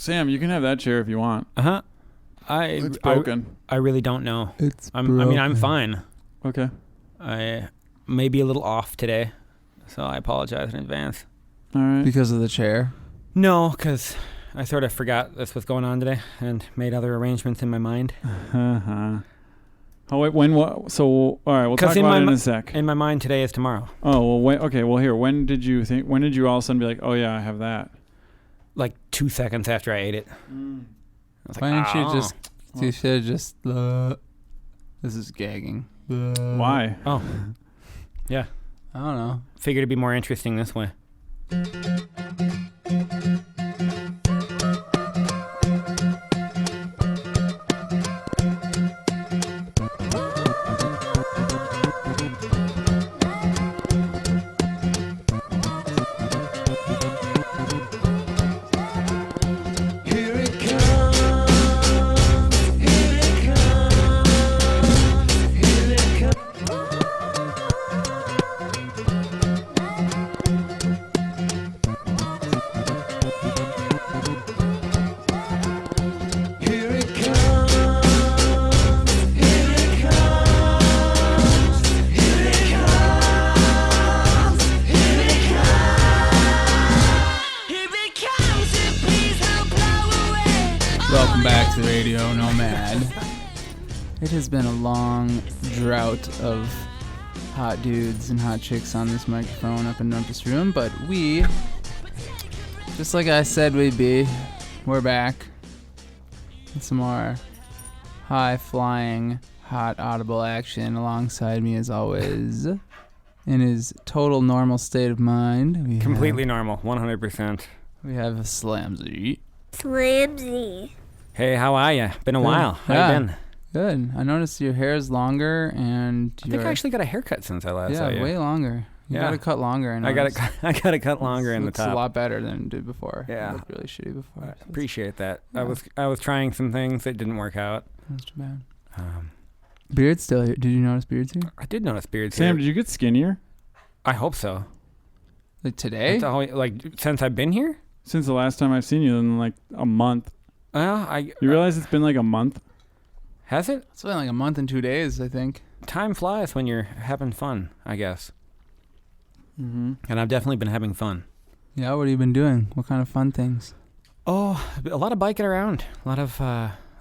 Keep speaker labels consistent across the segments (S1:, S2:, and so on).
S1: Sam, you can have that chair if you want.
S2: Uh-huh.
S1: It's broken.
S2: I really don't know. I'm fine.
S1: Okay.
S2: I may be a little off today, so I apologize in advance.
S1: All right.
S3: Because of the chair?
S2: No, because I sort of forgot this was going on today and made other arrangements in my mind.
S1: Uh-huh. Oh, wait, what? So, all right, we'll talk about it in a sec.
S2: In my mind, today is tomorrow.
S1: Oh, well, here, when did you all of a sudden be like, oh, yeah, I have that?
S2: Like 2 seconds after I ate it. I was
S3: Why
S2: like,
S3: didn't you should just, this is gagging.
S1: Why?
S2: Oh, yeah.
S3: I don't know.
S2: Figured it'd be more interesting this way.
S3: Welcome back to Radio Nomad. It has been a long drought of hot dudes and hot chicks on this microphone up in Rumpus room, but we, just like I said we'd be, we're back with some more high-flying, hot, audible action alongside me as always. In his total normal state of mind.
S2: Completely normal, 100%.
S3: We have Slamzy.
S4: Slamzy.
S2: Hey, how are you? Been a while. How you been?
S3: Good. I noticed your hair is longer, and
S2: I think I actually got a haircut since I last saw you.
S3: Yeah, way longer. You got to cut longer.
S2: I got to cut longer in the top.
S3: It's a lot better than it did before.
S2: Yeah,
S3: it looked really shitty before.
S2: I appreciate that. Yeah. I was trying some things that didn't work out.
S3: That's too bad. Beard's still here. Did you notice Beard's here?
S2: I did notice Beard's
S1: here.
S2: Sam,
S1: did you get skinnier?
S2: I hope so.
S3: Like today?
S2: Since I've been here?
S1: Since the last time I've seen you in like a month. You realize it's been like a month?
S2: Has it?
S3: It's been like a month and 2 days, I think.
S2: Time flies when you're having fun, I guess.
S3: Mm-hmm.
S2: And I've definitely been having fun.
S3: Yeah, what have you been doing? What kind of fun things?
S2: Oh, a lot of biking around. A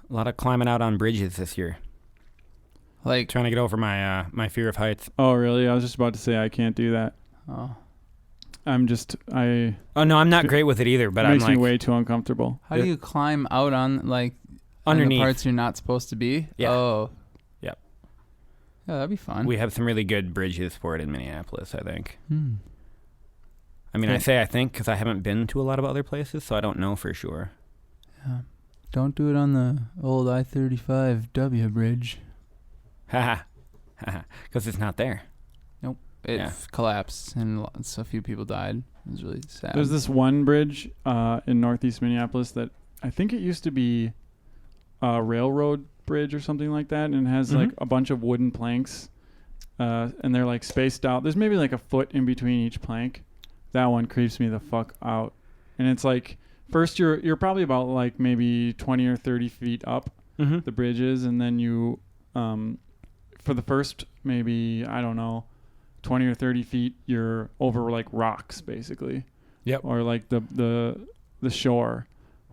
S2: lot of climbing out on bridges this year.
S3: Like
S2: trying to get over my fear of heights.
S1: Oh, really? I was just about to say I can't do that.
S3: Oh.
S2: Oh no, I'm not great with it either. But
S1: it makes me way too uncomfortable.
S3: How do you climb out on
S2: underneath
S3: the parts you're not supposed to be?
S2: Yeah.
S3: Oh.
S2: Yep.
S3: Yeah, that'd be fun.
S2: We have some really good bridges for it in Minneapolis, I think. I mean,
S3: Yeah.
S2: I say I think because I haven't been to a lot of other places, so I don't know for sure.
S3: Yeah. Don't do it on the old I-35W bridge.
S2: Haha. Because it's not there.
S3: Nope. It collapsed and a few people died. It was really sad.
S1: There's this one bridge in northeast Minneapolis that I think it used to be a railroad bridge or something like that, and it has like a bunch of wooden planks, and they're like spaced out. There's maybe like a foot in between each plank. That one creeps me the fuck out. And it's like, first you're probably about like maybe 20 or 30 feet up the bridges, and then you for the first maybe, I don't know, 20 or 30 feet, you're over like rocks basically.
S2: Yep.
S1: Or like the shore,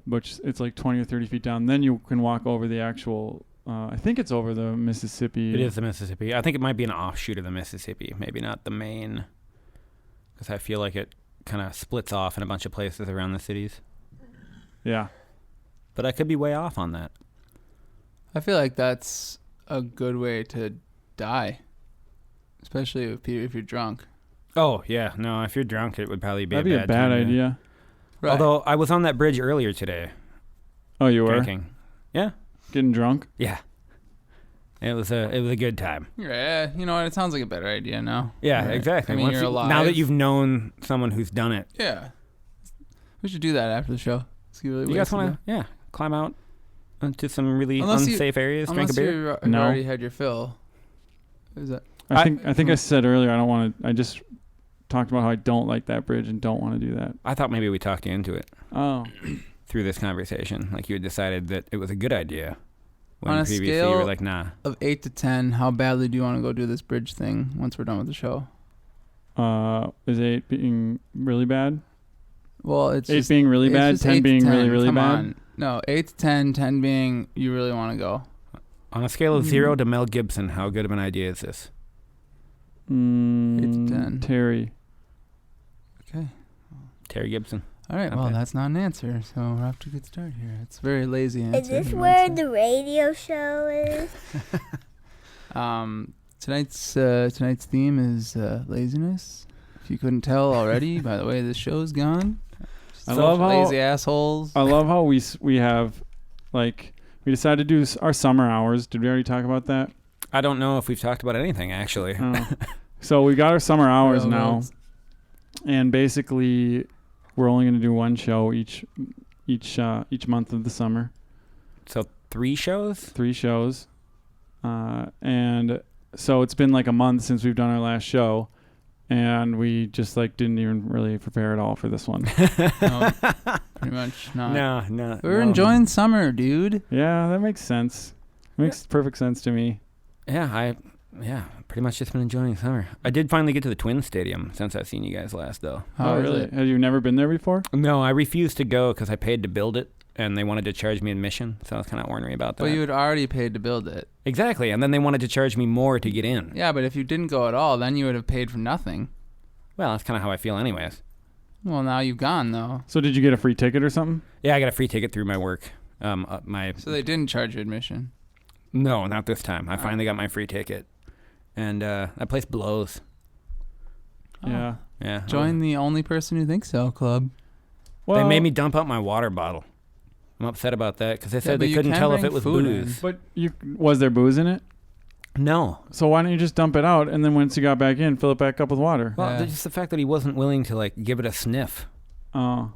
S1: which it's like 20 or 30 feet down. Then you can walk over the actual, I think it's over the Mississippi.
S2: It is the Mississippi. I think it might be an offshoot of the Mississippi, maybe not the main, because I feel like it kind of splits off in a bunch of places around the cities.
S1: Yeah.
S2: But I could be way off on that.
S3: I feel like that's a good way to die, especially if you're drunk.
S2: Oh, yeah. No, if you're drunk, it would probably be
S1: That'd
S2: a bad
S1: idea.
S3: Right.
S2: Although I was on that bridge earlier today.
S1: Oh, you were?
S2: Drinking. Yeah.
S1: Getting drunk?
S2: Yeah. It was a good time.
S3: Yeah, you know what? It sounds like a better idea now.
S2: Yeah, right. Exactly.
S3: I mean, you're alive.
S2: Now that you've known someone who's done it.
S3: Yeah. We should do that after the show.
S2: You guys want to, climb out into some really unsafe areas, drink a beer?
S3: You already had your fill. Is that?
S1: I think I said earlier I don't want to. I just talked about how I don't like that bridge and don't want to do that.
S2: I thought maybe we talked you into it.
S1: Oh.
S2: through this conversation? Like you had decided that it was a good idea. When
S3: On a
S2: previously
S3: scale
S2: you were like, nah.
S3: of 8 to 10, how badly do you want to go do this bridge thing once we're done with the show?
S1: Is 8 being really bad?
S3: Well, it's
S1: 8
S3: just,
S1: being really
S3: it's
S1: bad,
S3: just
S1: 10
S3: 8 to
S1: being
S3: 10.
S1: really, really
S3: Come
S1: bad?
S3: on. No, 8 to 10, 10 being you really want to go.
S2: On a scale of 0 to Mel Gibson, how good of an idea is this?
S3: 8 to 10.
S1: Terry.
S3: Okay.
S2: Terry Gibson.
S3: All right,
S2: Not
S3: well,
S2: bad.
S3: that's not an answer, so we'll have to get started here. It's a very lazy answer.
S4: Is this
S3: you might
S4: where
S3: say.
S4: the radio show is?
S3: Tonight's theme is laziness. If you couldn't tell already, by the way this show's gone.
S1: I love how
S3: lazy assholes.
S1: I love how we have, like, we decided to do our summer hours. Did we already talk about that?
S2: I don't know if we've talked about anything, actually.
S1: Oh. So we got our summer hours now,
S3: Railroads.
S1: and basically we're only going to do one show each month of the summer.
S2: So 3 shows?
S1: 3 shows. And so it's been like a month since we've done our last show, and we just like didn't even really prepare at all for this one.
S3: No, pretty much not.
S2: No.
S3: We're enjoying summer, dude.
S1: Yeah, that makes sense. Makes perfect sense to me.
S2: Yeah, pretty much just been enjoying summer. I did finally get to the Twin Stadium since I've seen you guys last, though.
S3: How is
S1: really?
S3: it?
S1: Have you never been there before?
S2: No, I refused to go because I paid to build it, and they wanted to charge me admission, so I was kind of ornery about that.
S3: But you had already paid to build it.
S2: Exactly, and then they wanted to charge me more to get in.
S3: Yeah, but if you didn't go at all, then you would have paid for nothing.
S2: Well, that's kind of how I feel anyways.
S3: Well, now you've gone, though.
S1: So did you get a free ticket or something?
S2: Yeah, I got a free ticket through my work.
S3: So they didn't charge you admission.
S2: No, not this time. I finally got my free ticket. And that place blows.
S3: Oh.
S1: Yeah.
S2: Yeah.
S3: Join the only person who thinks so club.
S1: Well,
S2: They made me dump out my water bottle. I'm upset about that because they said
S3: but
S2: they
S3: you
S2: couldn't
S3: can
S2: tell if
S3: bring
S2: it was
S3: food in.
S2: booze.
S1: But was there booze in it?
S2: No.
S1: So why don't you just dump it out, and then once you got back in, fill it back up with water?
S2: Well,
S3: Yeah.
S2: just the fact that he wasn't willing to like give it a sniff.
S1: Oh,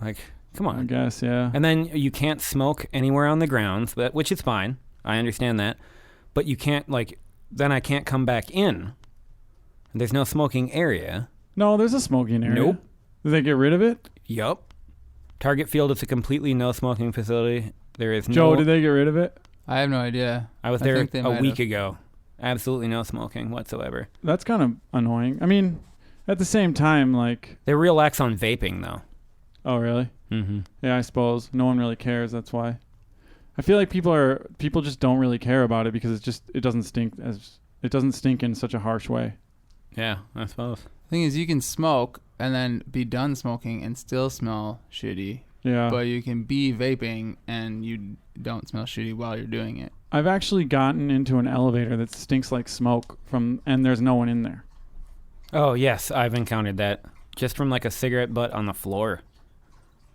S2: Like, come
S1: I
S2: on.
S1: guess, yeah.
S2: And then you can't smoke anywhere on the grounds, which is fine. I understand that. But you can't then I can't come back in. There's no smoking area.
S1: No, there's a smoking area.
S2: Nope.
S1: Did they get rid of it?
S2: Yup. Target Field is a completely no smoking facility. There is
S1: Joe,
S2: no.
S1: did they get rid of it?
S3: I have no idea.
S2: I was
S3: I
S2: there
S3: think they
S2: a
S3: might
S2: week
S3: have.
S2: ago. Absolutely no smoking whatsoever.
S1: That's kind of annoying. I mean, at the same time, like,
S2: They're real lax on vaping, though.
S1: oh, really?
S2: Mm-hmm.
S1: Yeah, I suppose. No one really cares. That's why. I feel like people just don't really care about it because it doesn't stink in such a harsh way.
S2: Yeah, I suppose.
S3: Thing is, you can smoke and then be done smoking and still smell shitty.
S1: Yeah.
S3: But you can be vaping and you don't smell shitty while you're doing it.
S1: I've actually gotten into an elevator that stinks like smoke and there's no one in there.
S2: Oh, yes, I've encountered that. Just from like a cigarette butt on the floor.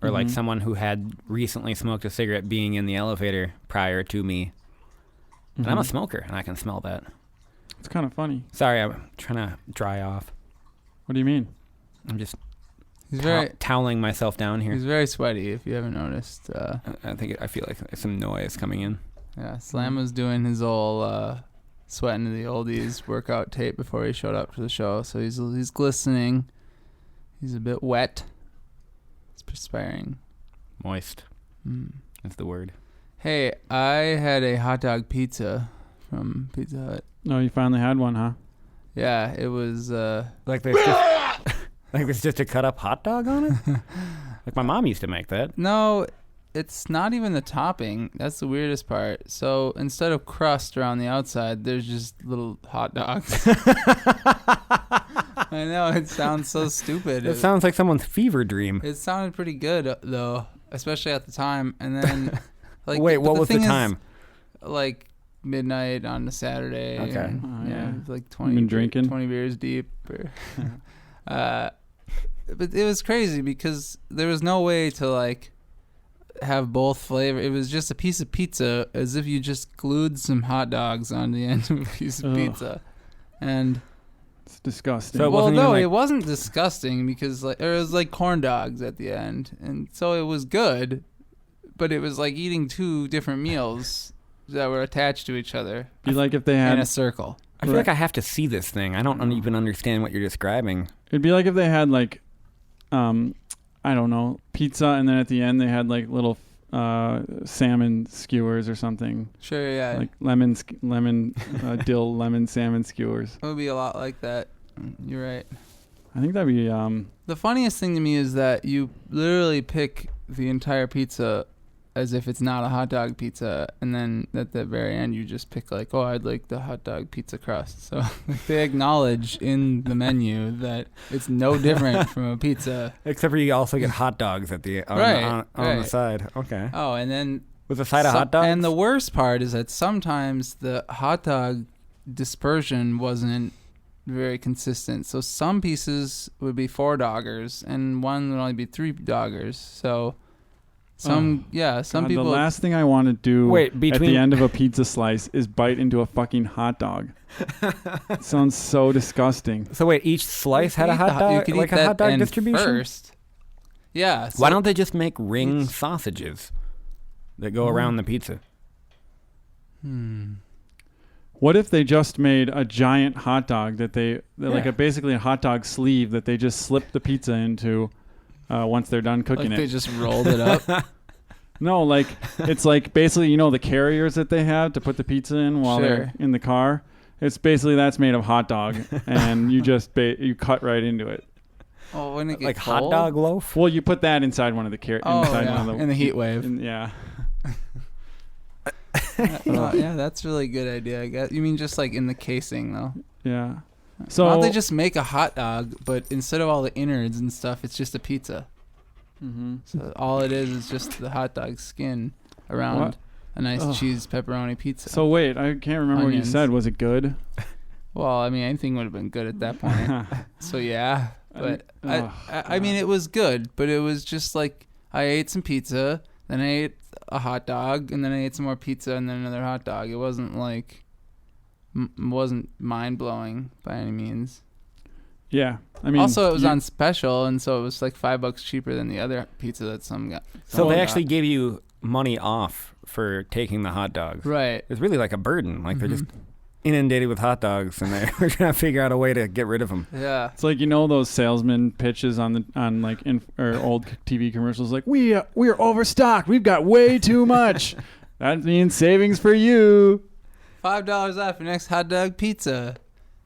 S2: Or like
S1: Mhm.
S2: someone who had recently smoked a cigarette being in the elevator prior to me. And I'm a
S1: Mhm.
S2: smoker, and I can smell that.
S1: It's kind of funny.
S2: Sorry, I'm trying to dry off.
S1: What do you mean?
S2: I'm just
S3: He's very
S2: toweling myself down here.
S3: he's very sweaty. If you haven't noticed,
S2: I feel like there's some noise coming in.
S3: yeah, Slam was doing his old sweating to the oldies workout tape before he showed up to the show. So he's glistening. He's a bit wet. He's perspiring.
S2: Moist.
S3: Mm.
S2: That's the word.
S3: Hey, I had a hot dog pizza from Pizza Hut.
S1: No, you finally had one, huh?
S3: Yeah, it was.
S2: Like there's just a cut up hot dog on it? Like my mom used to make that.
S3: No, it's not even the topping. That's the weirdest part. So instead of crust around the outside, there's just little hot dogs. I know, it sounds so stupid.
S2: It sounds like someone's fever dream.
S3: It sounded pretty good, though, especially at the time. And then, like,
S2: Wait,
S3: but
S2: what was the
S3: thing is,
S2: time?
S3: like midnight on a Saturday.
S2: Okay.
S3: and,
S1: Oh,
S3: yeah,
S1: yeah.
S3: it was like
S1: You been drinking?
S3: 20 beers deep. But it was crazy because there was no way to like have both flavor. It was just a piece of pizza, as if you just glued some hot dogs on the end of a piece of
S1: Ugh.
S3: pizza. And
S1: It's disgusting.
S2: So it
S3: well,
S2: wasn't
S3: no,
S2: even like-
S3: it wasn't disgusting because it was like corn dogs at the end, and so it was good. But it was like eating two different meals that were attached to each other
S1: Be like if they
S3: in
S1: had
S3: a circle.
S2: I feel like I have to see this thing. I don't even understand what you're describing.
S1: It'd be like if they had like, I I don't know, pizza, and then at the end they had like little salmon skewers or something.
S3: Sure, yeah.
S1: Like dill lemon salmon skewers.
S3: It would be a lot like that. You're right.
S1: I think that'd be
S3: The funniest thing to me is that you literally pick the entire pizza as if it's not a hot dog pizza, and then at the very end you just pick like, oh, I'd like the hot dog pizza crust. So they acknowledge in the menu that it's no different from a pizza.
S2: Except for you also get hot dogs at the on the side. Okay.
S3: Oh, and then
S2: with a side of hot dogs?
S3: And the worst part is that sometimes the hot dog dispersion wasn't very consistent. So some pieces would be 4 doggers and one would only be 3 doggers. So some
S1: God,
S3: people.
S1: The last thing I want to do at
S2: between
S1: the end of a pizza slice is bite into a fucking hot dog. It sounds so disgusting.
S2: So wait, each slice had a hot dog,
S3: You could
S2: like
S3: eat
S2: a hot dog distribution?
S3: First. Yeah. So
S2: why don't they just make ring sausages that go around the pizza?
S1: What if they just made a giant hot dog like basically a hot dog sleeve that they just slip the pizza into once they're done cooking
S3: like
S1: it?
S3: They just rolled it up.
S1: No, like it's like basically the carriers that they have to put the pizza in while they're in the car. It's basically that's made of hot dog, and you just you cut right into it.
S3: Oh, when it
S2: like
S3: gets cold?
S2: hot dog loaf?
S1: Well, you put that inside one of the
S3: in the heat wave.
S1: Yeah.
S3: Yeah, that's a really good idea. I guess you mean just like in the casing though.
S1: Yeah. So
S3: why don't they just make a hot dog, but instead of all the innards and stuff, it's just a pizza.
S1: Mm-hmm.
S3: So all it is just the hot dog skin around a nice cheese pepperoni pizza.
S1: So wait, I can't remember what you said. Was it good?
S3: Well, I mean, anything would have been good at that point. So yeah, but I mean, it was good, but it was just like I ate some pizza, then I ate a hot dog, and then I ate some more pizza, and then another hot dog. It wasn't like wasn't mind blowing by any means.
S1: Yeah, I mean.
S3: Also, it was on special, and so it was like $5 cheaper than the other pizza that some got.
S2: So they actually gave you money off for taking the hot dogs.
S3: Right.
S2: It's really like a burden. Like they're just inundated with hot dogs, and they're trying to figure out a way to get rid of them.
S3: Yeah.
S1: It's like those salesman pitches on old TV commercials. Like we are overstocked. We've got way too much. That means savings for you.
S3: $5 off your next hot dog pizza.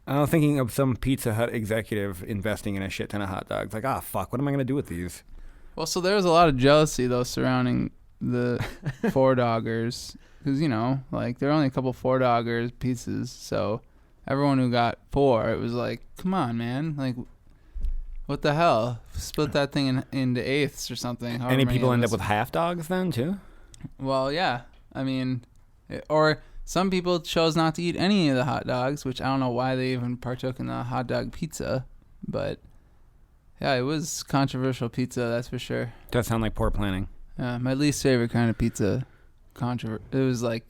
S2: I was thinking of some Pizza Hut executive investing in a shit ton of hot dogs. Like, fuck, what am I going to do with these?
S3: Well, so there was a lot of jealousy, though, surrounding the 4-doggers. Because, like, there are only a couple 4-doggers pieces. So everyone who got 4, it was like, come on, man. Like, what the hell? Split that thing into eighths or something.
S2: Any people end up with half dogs then, too?
S3: Well, yeah. I mean, or some people chose not to eat any of the hot dogs, which I don't know why they even partook in the hot dog pizza. But, yeah, it was controversial pizza, that's for sure.
S2: Does sound like poor planning.
S3: My least favorite kind of pizza. It was like,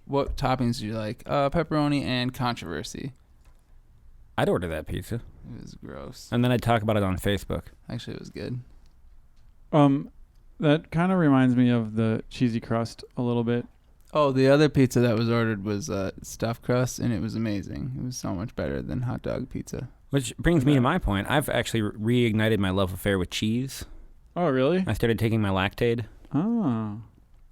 S3: what toppings do you like? Pepperoni and controversy.
S2: I'd order that pizza.
S3: It was gross.
S2: And then I'd talk about it on Facebook.
S3: Actually, it was good.
S1: That kind of reminds me of the cheesy crust a little bit.
S3: Oh, the other pizza that was ordered was stuffed crust, and it was amazing. It was so much better than hot dog pizza.
S2: Which brings me to my point. I've actually reignited my love affair with cheese.
S1: Oh, really?
S2: I started taking my Lactaid.
S1: Oh.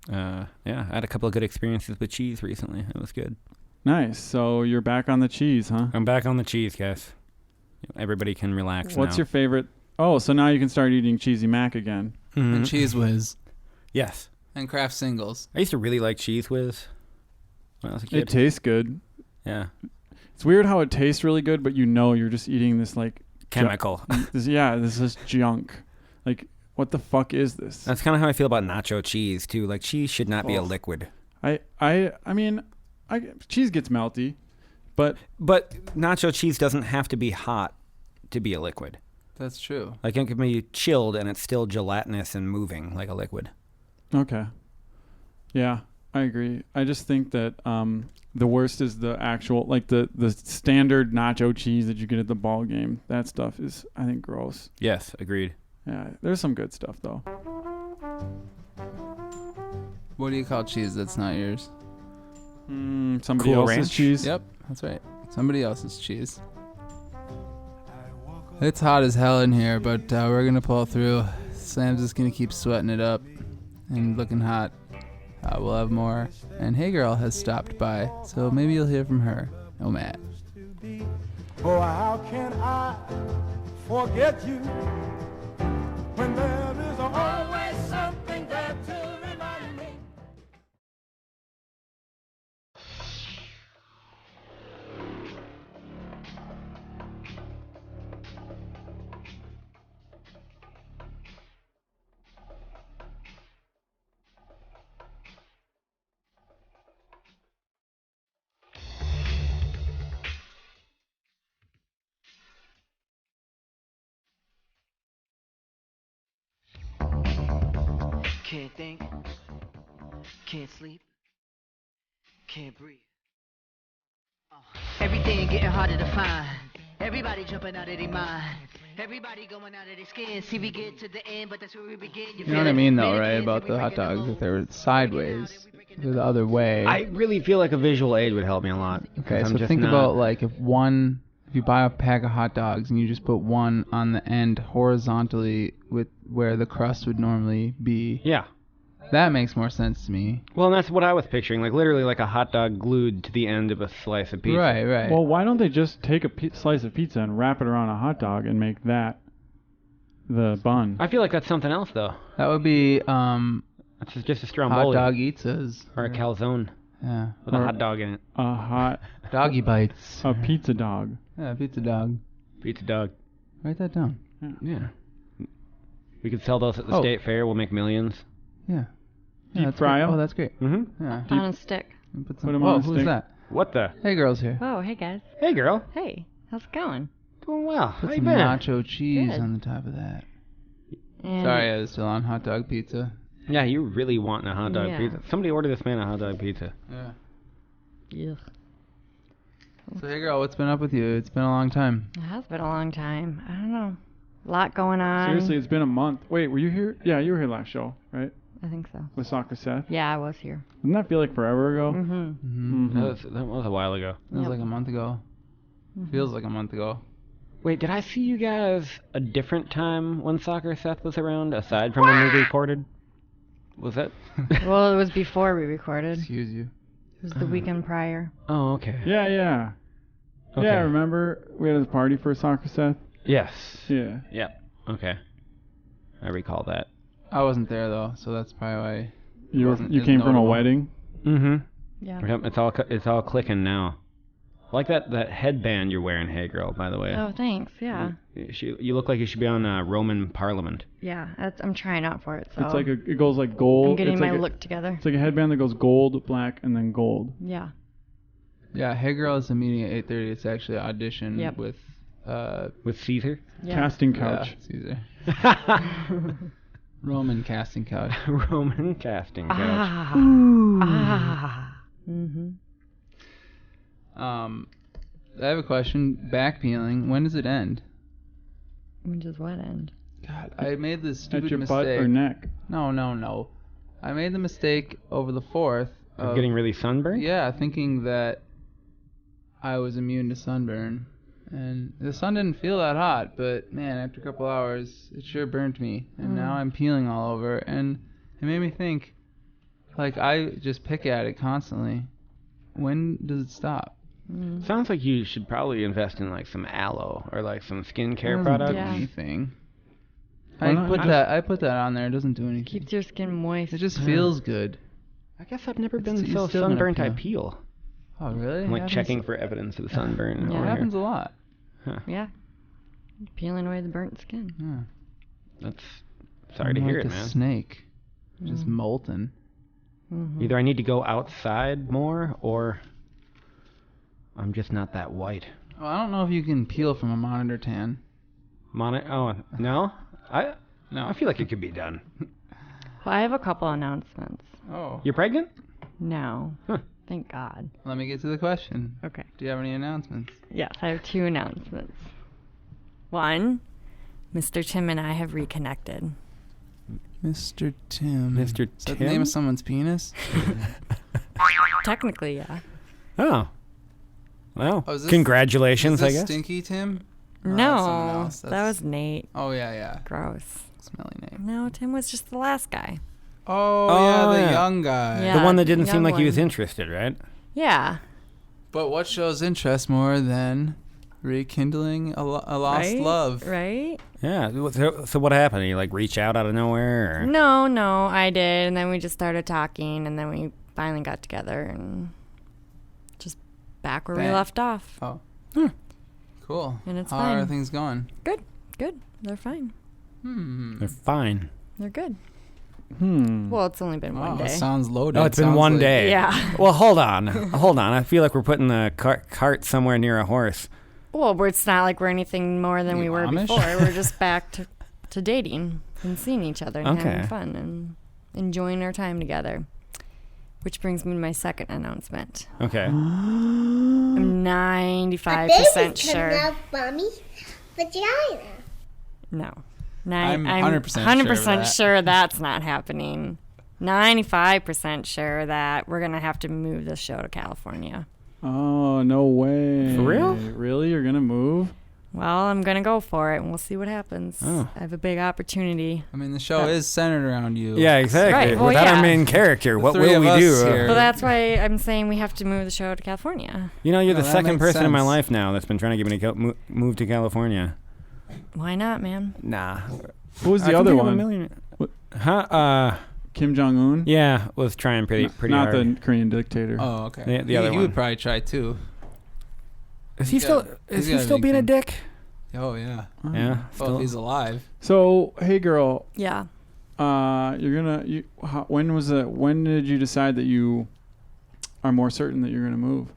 S2: Yeah, I had a couple of good experiences with cheese recently. It was good.
S1: Nice. So you're back on the cheese, huh?
S2: I'm back on the cheese, guys. Everybody can relax
S1: What's
S2: now.
S1: your favorite? Oh, so now you can start eating Cheesy Mac again.
S2: Mm-hmm.
S3: And Cheese Whiz.
S2: Yes.
S3: And Kraft Singles.
S2: I used to really like Cheese Whiz when I was a kid.
S1: It tastes good.
S2: Yeah.
S1: It's weird how it tastes really good, but you're just eating this like
S2: chemical.
S1: This is junk. Like, what the fuck is this?
S2: That's kind of how I feel about nacho cheese too. Like, cheese should not be a liquid.
S1: I mean, cheese gets melty, but
S2: nacho cheese doesn't have to be hot to be a liquid.
S3: That's true.
S2: Like, it can be chilled and it's still gelatinous and moving like a liquid.
S1: Okay. Yeah, I agree. I just think that the worst is the actual, like the standard nacho cheese that you get at the ball game. That stuff is, I think, gross.
S2: Yes, agreed.
S1: Yeah, there's some good stuff though.
S3: What do you call cheese that's not yours?
S1: Somebody
S2: Cool
S1: else's
S2: Ranch?
S1: cheese.
S3: Yep, that's right. Somebody else's cheese. It's hot as hell in here, but we're going to pull through. Sam's just gonna keep sweating it up and looking hot. We'll have more. And Hey Girl has stopped by, so maybe you'll hear from her. Nomad.
S5: Oh, how can I forget you when there is always something there to remind me?
S6: Can't think, can't sleep, can't breathe. Everything getting harder to find. Everybody jumping out of their mind. Everybody going out of their skin. See, we get to the end, but that's where we begin.
S3: You know what I mean, though, right? About the hot dogs, if they were sideways, the other way.
S7: I really feel like a visual aid would help me a lot.
S3: Okay, so think about like if you buy a pack of hot dogs and you just put one on the end horizontally with where the crust would normally be.
S7: Yeah.
S3: That makes more sense to me.
S7: Well, and that's what I was picturing, like literally like a hot dog glued to the end of a slice of pizza.
S3: Right.
S1: Well, why don't they just take a slice of pizza and wrap it around a hot dog and make that the bun?
S7: I feel like that's something else, though.
S3: That would be
S7: It's just a stromboli.
S3: hot dog eatsas.
S7: Or a calzone
S3: Yeah.
S7: with a hot dog in it.
S1: A hot
S3: Doggy bites.
S1: a pizza dog.
S3: Yeah, pizza dog.
S7: Pizza dog.
S3: Write that down.
S7: Yeah. We could sell those at the
S3: Oh.
S7: state fair. We'll make millions.
S3: Yeah.
S1: Deep
S3: that's
S1: fry
S3: great.
S1: 'em?
S3: Oh, that's great.
S7: Mm-hmm.
S3: Yeah.
S8: On a stick.
S3: Put
S1: Put 'em
S3: oh,
S1: on a
S3: who's
S1: stick.
S3: that?
S7: What the?
S3: Hey, girl's here.
S8: Oh, hey guys.
S7: Hey, girl.
S8: Hey, how's it going?
S7: Doing well. How
S3: Put
S7: you
S3: some
S7: been?
S3: nacho cheese
S8: Good.
S3: on the top of that.
S8: And
S3: Sorry, I was still on hot dog pizza.
S7: Yeah, you really want a hot dog
S8: Yeah.
S7: pizza. Somebody order this man a hot dog pizza.
S3: Yeah.
S8: Ugh.
S3: So, hey, girl, what's been up with you? It's been a long time.
S8: It has been a long time. I don't know. A lot going on.
S1: Seriously, it's been a month. Wait, were you here? Yeah, you were here last show, right?
S8: I think so.
S1: With Soccer Seth.
S8: Yeah, I was here.
S1: Didn't that feel like forever ago?
S8: Mm-hmm.
S3: Mm-hmm.
S7: That was a while ago.
S3: That was
S8: Yep.
S3: like a month ago. Feels like a month ago.
S7: Wait, did I see you guys a different time when Soccer Seth was around, aside from when we recorded? Was that?
S8: Well, it was before we recorded.
S3: Excuse you.
S8: It was the weekend prior.
S7: Oh, okay.
S1: Yeah.
S7: Okay.
S1: Yeah, remember we had a party for Soccer Seth?
S7: Yes.
S1: Yeah.
S7: Yep. Okay. I recall that.
S3: I wasn't there, though, so that's probably why.
S1: You
S3: It's
S1: came from a
S3: notable.
S1: wedding?
S7: Mm-hmm.
S8: Yeah.
S7: Yep, it's all clicking now. I like that headband you're wearing, hey girl, by the way.
S8: Oh, thanks. Yeah.
S7: You look like you should be on Roman Parliament.
S8: Yeah. I'm trying out for it. So
S1: It's like it goes like gold.
S8: I'm getting
S1: it's
S8: my
S1: like
S8: look together.
S1: It's like a headband that goes gold, black, and then gold.
S8: Yeah.
S3: Yeah, Hey Girl is a meeting at 8:30. It's actually an audition
S8: Yep.
S3: with
S7: With Caesar?
S8: Yeah.
S1: Casting couch.
S3: Caesar. Roman casting couch.
S7: Roman casting couch.
S8: Mm-hmm.
S3: I have a question. Back peeling. When does it end?
S8: When does what end?
S3: God, I made this
S1: At
S3: stupid
S1: your
S3: mistake.
S1: butt or neck?
S3: No. I made the mistake over the 4th of
S7: Getting really sunburned?
S3: Yeah, thinking that I was immune to sunburn. And the sun didn't feel that hot, but man, after a couple hours, it sure burnt me. And now I'm peeling all over. And it made me think, like, I just pick at it constantly. When does it stop?
S7: Sounds like you should probably invest in like some aloe or like some skincare
S3: It doesn't
S7: products.
S3: do
S8: Yeah.
S3: anything.
S1: Why
S3: I
S1: not?
S3: put that on there. It doesn't do anything.
S8: Keeps your skin moist.
S3: It just feels good.
S7: I guess I've never
S3: It's-
S7: been
S3: you're
S7: so
S3: still gonna
S7: sunburnt I
S3: peel.
S7: peel.
S3: Oh, really?
S7: I'm like
S3: It
S7: checking
S3: happens-
S7: for evidence of the sunburn.
S8: Yeah.
S3: It
S7: over
S3: happens
S7: here.
S3: a lot.
S8: Yeah. Peeling away the burnt skin.
S3: Yeah.
S7: That's sorry to hear
S3: like
S7: it,
S3: a
S7: man.
S3: snake. Just molten.
S8: Mm-hmm.
S7: Either I need to go outside more or I'm just not that white.
S3: Well, I don't know if you can peel from a monitor tan.
S7: Oh, no?
S3: No.
S7: I feel like it could be done.
S8: Well, I have a couple announcements.
S3: Oh.
S7: You're pregnant?
S8: No.
S7: Huh.
S8: Thank God.
S3: Let me get to the question.
S8: Okay.
S3: Do you have any announcements?
S8: Yes, I have two announcements. One, Mr. Tim and I have reconnected.
S3: Mr. Tim.
S7: Mr.
S3: Is that the name of someone's penis?
S8: Technically, yeah.
S7: Oh. Well,
S3: Oh, is this-
S7: congratulations,
S3: Is
S7: I
S3: this
S7: guess.
S3: Stinky Tim? Or
S8: No,
S3: that's someone else?
S8: that was Nate.
S3: Oh, yeah.
S8: Gross.
S3: smelly name.
S8: No, Tim was just the last guy.
S3: Oh,
S2: yeah.
S3: the young guy.
S8: Yeah.
S2: The one that didn't
S8: young
S2: seem like he was
S8: one.
S2: interested, right?
S8: Yeah.
S3: But what shows interest more than rekindling a lost
S8: Right?
S3: love?
S8: Right?
S2: Yeah. So what happened? He like reached out of nowhere? Or?
S8: No, I did. And then we just started talking, and then we finally got together and just back where we
S3: Bang.
S8: left off.
S3: Oh. Cool.
S8: And it's
S3: How
S8: fine.
S3: are things going?
S8: Good. They're fine.
S2: They're fine.
S8: They're good.
S1: Hmm.
S8: Well, it's only been
S3: Wow,
S8: one day.
S3: sounds loaded.
S2: Oh, it's been
S3: Sounds
S2: one
S3: like-
S2: day.
S8: Yeah.
S2: Well, hold on. I feel like we're putting the cart somewhere near a horse.
S8: Well, it's not like we're anything more than
S3: You
S8: we were
S3: Amish?
S8: before. We're just back to dating and seeing each other and
S2: Okay.
S8: having fun and enjoying our time together. Which brings me to my second announcement.
S2: Okay.
S8: I'm
S4: A
S8: 95%
S4: baby's
S8: sure.
S4: coming out mommy's vagina.
S8: No.
S3: I'm 100%
S8: sure that's not happening. 95% sure that we're going to have to move this show to California.
S1: Oh, no way.
S2: For real?
S1: Really? You're going to move?
S8: Well, I'm going to go for it, and we'll see what happens.
S2: Oh.
S8: I have a big opportunity.
S3: I mean, the show is centered around you.
S2: Yeah, exactly.
S8: Right, well,
S2: Without
S8: yeah.
S2: our main character, what
S3: three
S2: will
S3: of
S2: we
S3: us
S2: do?
S3: here.
S8: Well, that's why I'm saying we have to move the show to California.
S2: You know, you're
S3: No,
S2: the
S3: that
S2: second
S3: makes
S2: person in my
S3: sense.
S2: life now that's been trying to get me to move to California.
S8: Why not, man?
S2: Nah.
S1: What was
S2: I
S1: the
S2: can
S1: other
S2: think of a
S1: one?
S2: million-
S1: What?
S2: Huh?
S1: Kim Jong-un?
S2: Yeah, was trying pretty
S1: Not
S2: hard.
S1: the Korean dictator.
S3: Oh, okay.
S2: The other
S3: he
S2: one.
S3: would probably try too.
S2: Is he
S3: He's
S2: still?
S3: got-
S2: Is
S3: he's
S2: he
S3: got a
S2: still
S3: big
S2: being a
S3: thing.
S2: dick?
S3: Oh yeah.
S1: Oh.
S2: Yeah.
S3: Well,
S2: Still.
S3: if he's alive.
S1: So, hey girl,
S8: Yeah.
S1: when did you decide that you are more certain that you're gonna move?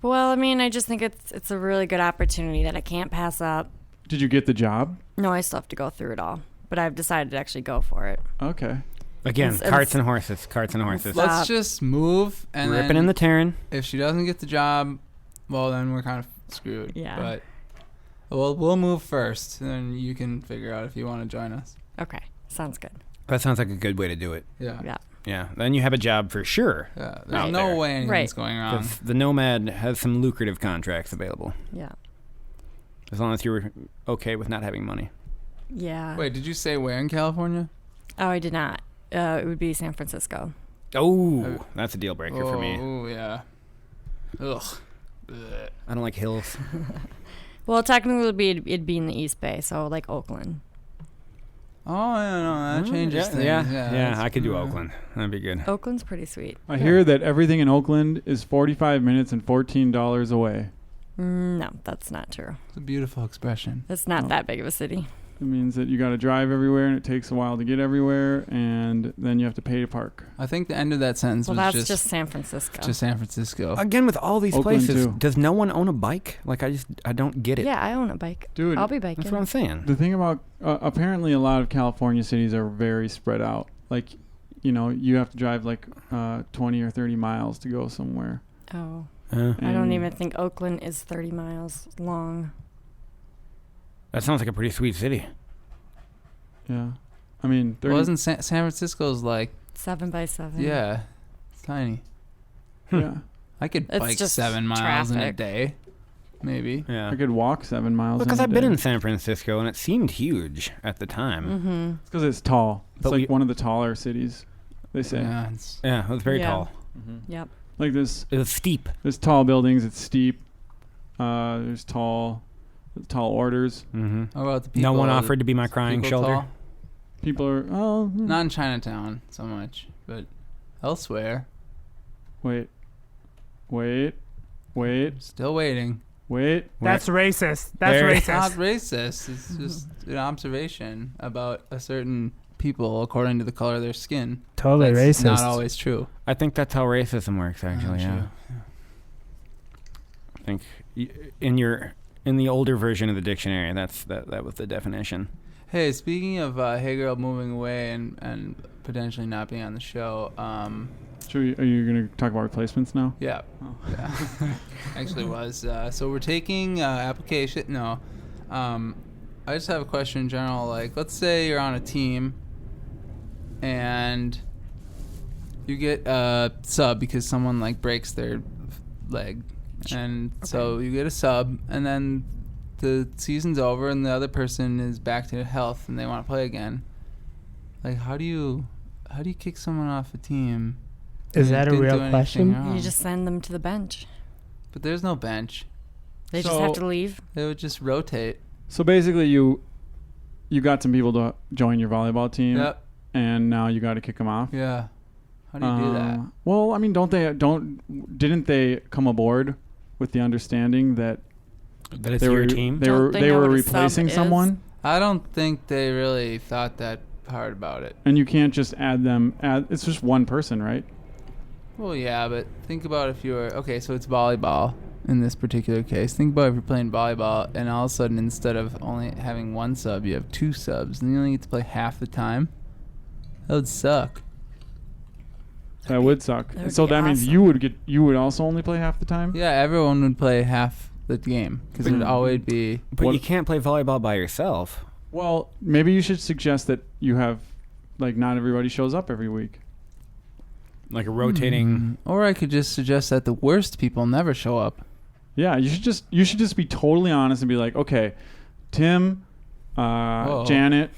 S8: Well, I mean, I just think it's a really good opportunity that I can't pass up.
S1: Did you get the job?
S8: No, I still have to go through it all, but I've decided to actually go for it.
S1: Okay.
S2: Again,
S8: It's-
S2: carts and horses. Carts and horses.
S8: Stop.
S3: Let's just move and
S2: Ripping
S3: then
S2: in the Terran.
S3: if she doesn't get the job, well then we're kind of screwed.
S8: Yeah.
S3: But we'll move first, and then you can figure out if you want to join us.
S8: Okay, sounds good.
S2: That sounds like a good way to do it.
S3: Yeah.
S8: Yeah.
S2: Yeah. Then you have a job for sure.
S3: Yeah. There's
S2: Out
S3: no
S2: there.
S3: way anything's
S8: Right.
S3: going wrong.
S2: 'Cause the Nomad has some lucrative contracts available.
S8: Yeah.
S2: As long as you're okay with not having money.
S8: Yeah.
S3: Wait, did you say where in California?
S8: Oh, I did not. It would be San Francisco.
S2: Oh, that's a deal breaker for me.
S3: Oh yeah. Ugh. Blech.
S2: I don't like hills.
S8: Well, technically, it'd be in the East Bay, so like Oakland.
S3: Oh yeah, no, that changes things.
S2: Yeah,
S3: that's-
S2: I could do Oakland. That'd be good.
S8: Oakland's pretty sweet.
S1: I hear that everything in Oakland is 45 minutes and $14 away.
S8: No, that's not true.
S3: It's a beautiful expression.
S8: It's not
S1: Oh.
S8: that big of a city.
S1: It means that you got to drive everywhere, and it takes a while to get everywhere, and then you have to pay to park.
S3: I think the end of that sentence
S8: Well,
S3: was
S8: that's just San Francisco.
S3: just San Francisco.
S2: Again, with all these
S1: Oakland,
S2: places,
S1: too.
S2: does no one own a bike? Like, I don't get it.
S8: Yeah, I own a bike.
S1: Dude,
S8: I'll be biking.
S2: That's what I'm saying.
S1: The thing about apparently a lot of California cities are very spread out. Like, you know, you have to drive like 20 or 30 miles to go somewhere.
S8: Oh,
S2: Uh,
S8: I don't
S1: And-
S8: even think Oakland is 30 miles long.
S2: that sounds like a pretty sweet city.
S1: Yeah. I mean, 30,
S3: Wasn't San Francisco's like
S8: 7 by 7.
S3: yeah, it's tiny.
S1: yeah.
S3: I could
S8: It's
S3: bike
S8: just
S3: 7 miles in a
S8: traffic.
S3: day, maybe.
S2: Yeah.
S1: I could walk 7 miles.
S2: Because
S1: in a
S2: I've been
S1: day.
S2: in San Francisco and it seemed huge at the time.
S8: Mm-hmm.
S1: It's because it's tall. It's
S2: But
S1: like
S2: we-
S1: one of the taller cities, they say.
S3: Yeah, it's,
S2: Yeah, it was very
S8: Yeah.
S2: tall.
S8: Yep.
S1: Like there's
S2: It was steep.
S1: tall buildings. It's steep. There's tall orders.
S2: Mm-hmm.
S3: how about the people?
S2: No one offered to be my crying
S3: people
S2: shoulder.
S3: tall?
S1: People are
S3: Not in Chinatown so much, but elsewhere.
S1: Wait.
S3: Still waiting.
S9: That's racist. That's
S2: There-
S3: It's not
S9: racist.
S3: racist. It's just an observation about a certain people according to the color of their skin.
S9: Totally
S3: That's
S9: racist.
S3: not always true.
S2: I think that's how racism works, actually. Yeah.
S3: True.
S2: I think in the older version of the dictionary, that was the definition.
S3: Hey, speaking of Hey Girl moving away and potentially not being on the show,
S1: Are you going to talk about replacements now?
S3: yeah.
S1: Oh.
S3: Yeah. Actually was. So we're taking application. No. I just have a question in general. Like, let's say you're on a team and you get a sub because someone like breaks their leg. And so you get a sub, and then the season's over and the other person is back to health and they want to play again. Like, how do you kick someone off a team?
S9: Is that a
S3: Didn't
S9: real
S3: do anything
S9: question?
S3: wrong?
S8: You just send them to the bench.
S3: But there's no bench.
S8: They just have to leave.
S3: They would just rotate.
S1: So basically, you got some people to join your volleyball team,
S3: Yep.
S1: and now you got to kick them off.
S3: Yeah. How do you do that?
S1: Well, I mean, didn't they come aboard with the understanding that
S2: That it's
S1: they
S2: your
S1: were
S2: team?
S1: they
S8: Don't
S1: were
S8: they
S1: they
S8: know
S1: were
S8: what a sub
S1: replacing
S8: is?
S1: someone,
S3: I don't think they really thought that hard about it.
S1: and you can't just add them. It's just one person, right?
S3: Well, yeah, but think about if you were... Okay, so it's volleyball in this particular case. Think about if you're playing volleyball and all of a sudden instead of only having one sub, you have two subs and you only get to play half the time. That would suck.
S1: That would suck.
S8: That would
S1: So
S8: be
S1: that means
S8: awesome.
S1: you would also only play half the time.
S3: Yeah, everyone would play half the game because it would always be...
S2: But you can't play volleyball by yourself.
S1: Well, maybe you should suggest that you have, like, not everybody shows up every week.
S2: Like a rotating...
S3: Or I could just suggest that the worst people never show up.
S1: Yeah, you should just be totally honest and be like, okay, Tim, Janet,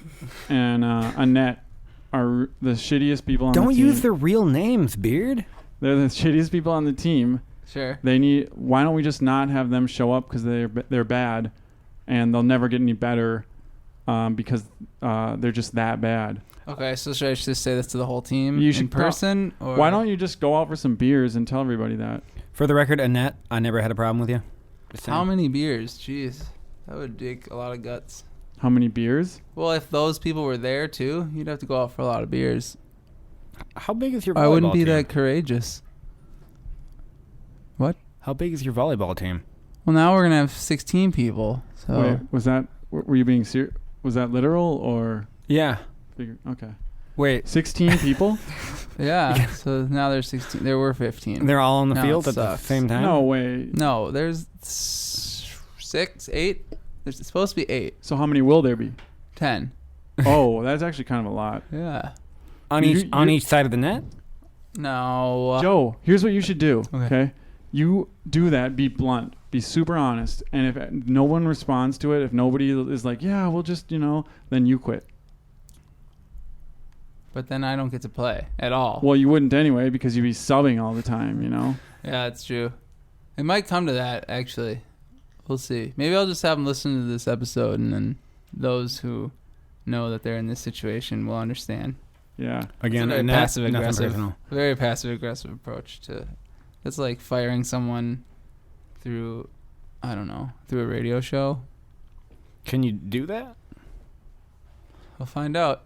S1: and Annette are the shittiest people on the team.
S2: Don't use their real names, Beard.
S1: They're the shittiest people on the team.
S3: Sure.
S1: Why don't we just not have them show up because they're bad, and they'll never get any better, because they're just that bad.
S3: Okay, so should I just say this to the whole team
S1: You
S3: in
S1: should
S3: person? Or
S1: Why don't you just go out for some beers and tell everybody that?
S2: For the record, Annette, I never had a problem with you. Just saying.
S3: How many beers? Jeez. That would take a lot of guts.
S1: How many beers?
S3: Well, if those people were there too, you'd have to go out for a lot of beers.
S2: How big is your volleyball
S3: I wouldn't be
S2: team?
S3: that courageous. What?
S2: How big is your volleyball team?
S3: Well, now we're going to have 16 people. So
S1: Wait, were you being serious? Was that literal or?
S2: Yeah.
S1: Okay.
S2: Wait.
S1: 16 people?
S3: yeah. So now there's 16. There were 15.
S2: They're all on the
S3: Now
S2: field
S3: it
S2: at the
S3: sucks.
S2: same time?
S1: No way.
S3: No, there's 6, 8. There's supposed to be 8.
S1: So how many will there be?
S3: 10.
S1: Oh, that's actually kind of a lot.
S3: Yeah.
S2: On each side of the net?
S3: No.
S1: Joe, here's what you should do.
S3: Okay.
S1: Okay. You do that. Be blunt. Be super honest. And if no one responds to it, if nobody is like, yeah, we'll just, then you quit.
S3: But then I don't get to play at all.
S1: Well, you wouldn't anyway because you'd be subbing all the time,
S3: Yeah, that's true. It might come to that, actually. We'll see. Maybe I'll just have them listen to this episode, and then those who know that they're in this situation will understand.
S1: Yeah.
S2: Again,
S3: It's a very
S2: Annette,
S3: passive
S2: nothing
S3: aggressive,
S2: personal.
S3: very passive aggressive approach to. It's like firing someone through, I don't know, through a radio show.
S2: Can you do that?
S3: We'll find out.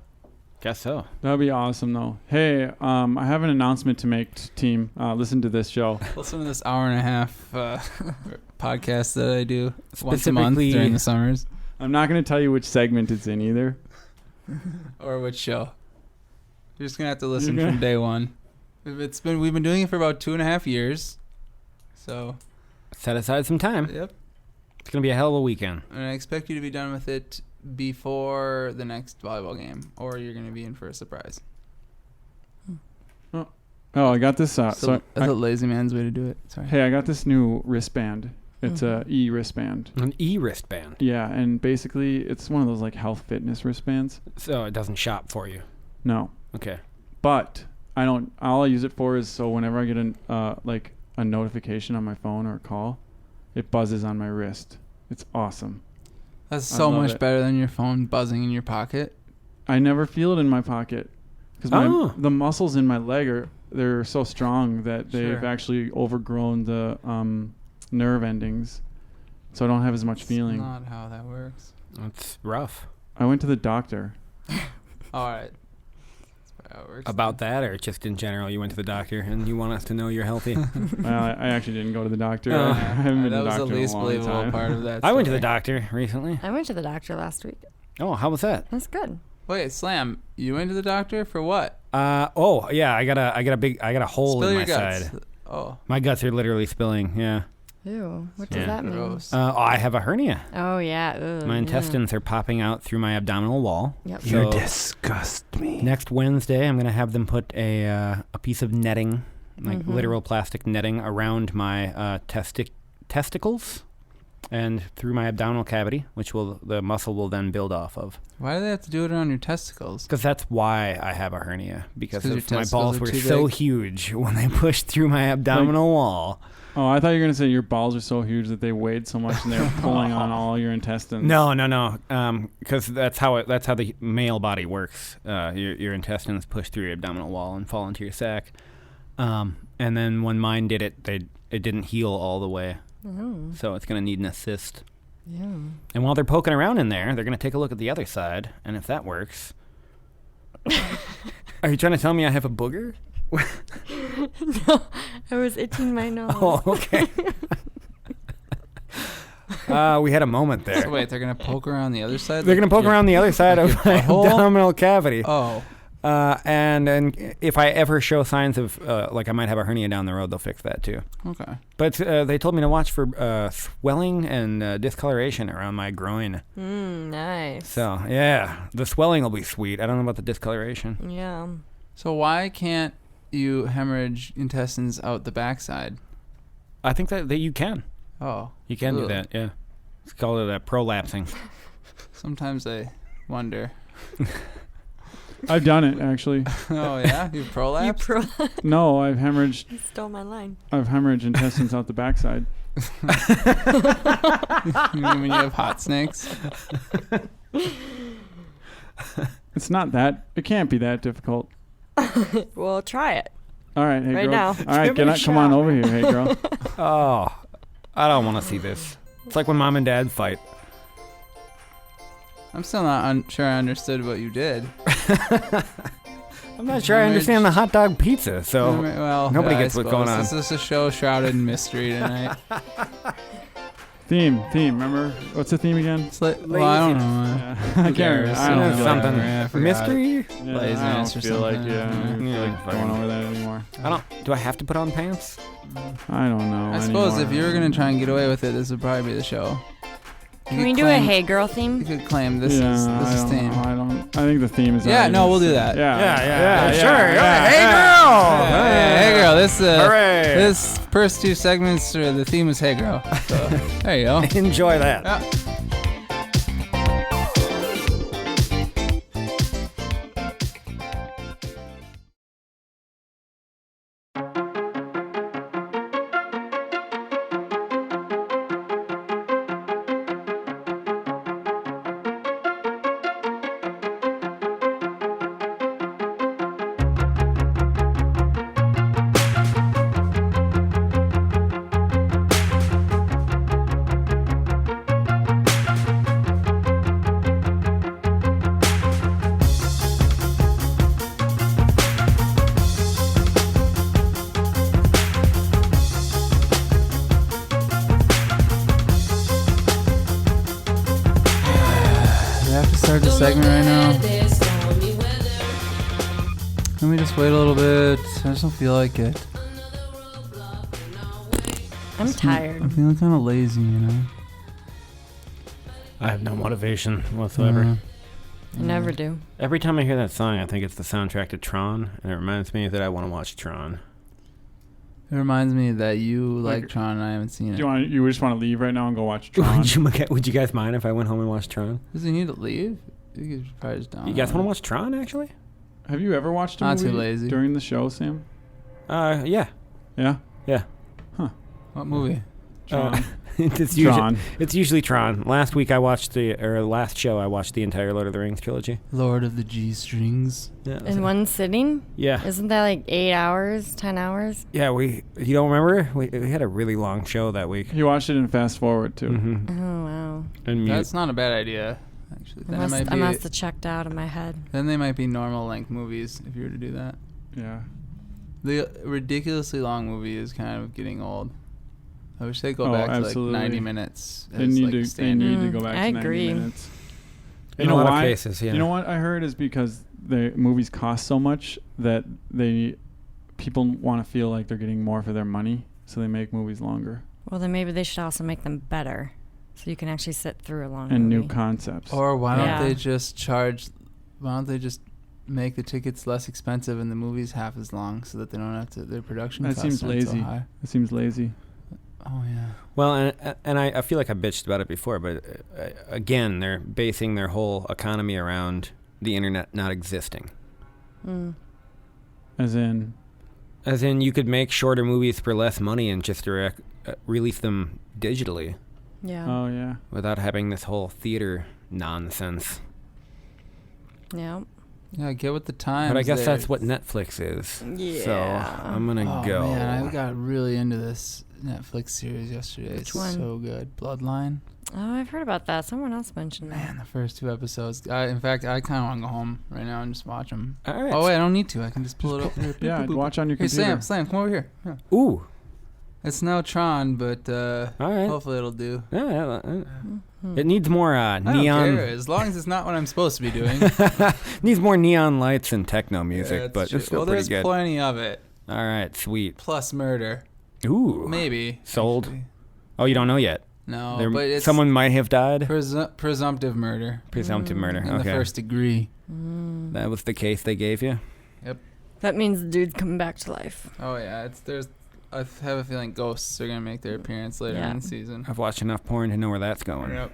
S2: Guess so.
S1: That would be awesome, though. Hey, I have an announcement to make, team. Listen to this show.
S3: Listen to this hour and a half podcast that I do once a month
S2: Specifically-
S3: during the summers,
S1: I'm not going to tell you which segment it's in either.
S3: or which show. You're just gonna have to listen
S1: You're gonna-
S3: from day one. We've been doing it for about 2.5 years, so
S2: Set aside some time.
S3: yep.
S2: It's going to be a hell of a weekend.
S3: And I expect you to be done with it before the next volleyball game, or you're going to be in for a surprise.
S1: Oh, I got this.
S3: That's a lazy man's way to do it. Sorry.
S1: Hey, I got this new wristband. It's a e-wristband.
S2: An e-wristband.
S1: Yeah, and basically it's one of those like health fitness wristbands.
S2: So it doesn't shop for you.
S1: No,
S2: Okay.
S1: but I don't. All I use it for is so whenever I get a notification on my phone or a call, it buzzes on my wrist. It's awesome.
S3: That's
S1: I
S3: so
S1: love
S3: much
S1: it.
S3: better than your phone buzzing in your pocket.
S1: I never feel it in my pocket because
S2: Oh.
S1: the muscles in my leg they're so strong that they've
S3: Sure.
S1: actually overgrown the nerve endings, so I don't have as much feeling.
S3: That's not how that works.
S2: That's rough.
S1: I went to the doctor.
S3: All right. That's probably how it works.
S2: About that, or just in general, you went to the doctor and you want us to know you're healthy?
S1: I actually didn't go to the doctor.
S2: Oh.
S1: I haven't been to
S3: That
S1: the
S3: was
S1: doctor
S3: the
S1: in a
S3: least
S1: long
S3: believable
S1: time.
S3: part of that.
S2: I went to the
S3: story.
S2: doctor recently.
S8: I went to the doctor last week.
S2: Oh, how was that?
S8: That's good.
S3: Wait, Slam, you went to the doctor for what?
S2: Oh yeah, I got a hole
S3: Spill
S2: in
S3: your
S2: my
S3: guts.
S2: side.
S3: Oh,
S2: My guts are literally spilling. Yeah.
S8: Ew. What
S2: Yeah.
S8: does that mean?
S3: gross.
S2: I have a hernia.
S8: Oh, yeah. Ugh,
S2: My
S8: yeah.
S2: intestines are popping out through my abdominal wall.
S8: Yep.
S2: So
S7: disgust me.
S2: next Wednesday, I'm gonna have them put a piece of netting, like
S8: Mhm.
S2: literal plastic netting, around my testicles. and through my abdominal cavity, which the muscle will then build off of.
S3: Why do they have to do it on your testicles?
S2: Because that's why I have a hernia. Because
S3: your
S2: my
S3: testicles
S2: balls
S3: are
S2: were
S3: too
S2: so
S3: big?
S2: huge when they pushed through my abdominal wall.
S1: Oh, I thought you were going to say your balls are so huge that they weighed so much and they were pulling on all your intestines.
S2: No. Because that's how the male body works. Your intestines push through your abdominal wall and fall into your sac. And then when mine did it, it didn't heal all the way.
S8: Oh.
S2: So it's going to need an assist.
S8: Yeah.
S2: And while they're poking around in there, they're going to take a look at the other side. And if that works... Are you trying to tell me I have a booger?
S8: No, I was itching my nose.
S2: Oh, okay. We had a moment there.
S3: So wait, they're going to poke around the other side?
S2: They're going to poke around the other side of my abdominal cavity.
S3: Oh.
S2: And if I ever show signs of, like I might have a hernia down the road, they'll fix that too.
S3: Okay.
S2: But they told me to watch for swelling and discoloration around my groin.
S8: Nice.
S2: So, yeah, the swelling will be sweet. I don't know about the discoloration.
S8: Yeah.
S3: So why can't you hemorrhage intestines out the backside?
S2: I think that you can.
S3: Oh.
S2: You can do that, yeah. It's called prolapsing.
S3: Sometimes I wonder.
S1: I've done it, actually.
S3: Oh, yeah? You prolapse?
S1: No, I've hemorrhaged.
S8: You stole my line.
S1: I've hemorrhaged intestines out the backside.
S3: You mean when you have hot snakes?
S1: It's not that. It can't be that difficult.
S8: Well, try it.
S1: All right, hey
S8: Right
S1: girl.
S8: now.
S1: All right,
S8: Give it a
S1: come on
S8: shot.
S1: over here, hey girl.
S2: Oh, I don't want to see this. It's like when mom and dad fight.
S3: I'm still not sure I understood what you did.
S2: I'm not sure I understand the hot dog pizza, so
S3: well,
S2: nobody
S3: yeah,
S2: gets
S3: I
S2: what's going on.
S3: This is a show shrouded in mystery tonight.
S1: Theme. Remember what's the theme again?
S3: Well, I don't know.
S1: Yeah. I can't remember. I don't feel
S2: Something.
S1: like
S3: I forgot.
S2: Mystery?
S1: Yeah,
S3: Laziness
S1: I
S3: or
S1: don't feel like
S3: something.
S1: I don't feel
S2: Yeah,
S1: like going over that anymore.
S2: Do I have to put on pants?
S1: I don't know.
S3: I suppose
S1: anymore.
S3: if you were gonna try and get away with it, this would probably be the show.
S8: Can we do a Hey Girl theme?
S3: You could claim this
S1: Yeah,
S3: is
S1: I don't
S3: theme.
S1: know. I think the theme is.
S3: Yeah,
S1: already
S3: no, we'll
S1: the
S3: do
S1: same.
S3: that.
S1: Yeah,
S2: Sure.
S1: yeah.
S2: Hey, girl!
S3: Hey girl, this
S2: Hooray!
S3: this first two segments, the theme is Hey Girl. So, there you go.
S2: Enjoy that.
S3: Yeah. Start the segment right now. Let me just wait a little bit. I just don't feel like it.
S8: I'm tired.
S3: I'm feeling kind of lazy, you know.
S2: I have no motivation whatsoever.
S8: I never do.
S2: Every time I hear that song, I think it's the soundtrack to Tron, and it reminds me that I want to watch Tron.
S3: It reminds me that you like Tron and I haven't seen it.
S1: You just want to leave right now and go watch Tron?
S2: Would you guys mind if I went home and watched Tron?
S3: Does he need to leave? You could probably just download
S2: You guys want to
S3: it.
S2: watch Tron, actually?
S1: Have you ever watched a
S3: Not
S1: movie
S3: too lazy.
S1: during the show, Sam?
S2: Yeah.
S1: Yeah.
S2: Yeah.
S3: What movie?
S1: Tron.
S2: It's usually Tron. Last show I watched the entire Lord of the Rings trilogy.
S3: Lord of the G Strings.
S2: Yeah.
S8: In one sitting?
S2: Yeah.
S8: Isn't that like 8 hours, 10 hours?
S2: Yeah, you don't remember? We had a really long show that week.
S1: He watched it in fast forward too.
S2: Mm-hmm.
S8: Oh, wow.
S2: And
S3: That's not a bad idea, actually. Then
S8: I must have checked out of my head.
S3: Then they might be normal length movies if you were to do that.
S1: Yeah.
S3: The ridiculously long movie is kind of getting old. I wish they'd go back to
S1: absolutely.
S3: like 90 minutes.
S1: They
S3: as,
S1: need
S3: like,
S1: to
S3: standard.
S1: go back
S8: I
S1: to 90
S8: agree.
S1: minutes.
S2: In a lot of cases, yeah.
S1: You know what I heard is because the movies cost so much that people want to feel like they're getting more for their money, so they make movies longer
S8: Well, then maybe they should also make them better, so you can actually sit through a long
S1: and
S8: movie.
S1: new concepts.
S3: Or why don't
S8: Yeah.
S3: they just make the tickets less expensive and the movies half as long so that they don't have to, their production
S1: That
S3: costs
S1: seems
S3: aren't
S1: lazy.
S3: so high.
S1: It seems lazy.
S3: Oh yeah.
S2: Well, and I feel like I bitched about it before, but again, they're basing their whole economy around the internet not existing.
S1: As in,
S2: you could make shorter movies for less money and just release them digitally.
S8: Yeah.
S1: oh yeah.
S2: Without having this whole theater nonsense.
S8: Yeah.
S3: Yeah, get with the times.
S2: But I guess
S3: there.
S2: that's what Netflix is.
S8: Yeah.
S2: So I'm gonna go.
S3: Man, I got really into this Netflix series yesterday.
S8: Which
S3: It's
S8: one?
S3: so good. Bloodline.
S8: Oh, I've heard about that. Someone else mentioned that.
S3: Man, the first 2 episodes. In fact, I kind of want to go home right now and just watch them.
S2: All right.
S3: Oh wait, I don't need to. I can just pull it up here.
S1: Yeah,
S3: Boop, boop, boop.
S1: watch on your
S3: Hey,
S1: computer.
S3: Sam, come over here. Yeah.
S2: Ooh.
S3: It's now Tron, but
S2: All right.
S3: hopefully it'll do.
S2: Yeah. It needs more
S3: I
S2: neon.
S3: don't care, as long as it's not what I'm supposed to be doing.
S2: Needs more neon lights and techno music,
S3: Yeah,
S2: but
S3: true.
S2: it's still
S3: well,
S2: pretty
S3: there's
S2: good.
S3: plenty of it.
S2: All right, sweet.
S3: Plus murder.
S2: Ooh.
S3: Maybe.
S2: Sold.
S3: Actually.
S2: Oh, you don't know yet.
S3: No, but it's
S2: someone might have died.
S3: presumptive murder.
S2: Presumptive murder.
S3: In
S2: Okay.
S3: the first degree.
S2: That was the case they gave you.
S8: That means the dude's coming back to life.
S3: Oh yeah, I have a feeling ghosts are gonna make their appearance later in the season.
S2: I've watched enough porn to know where that's going.
S3: Yep.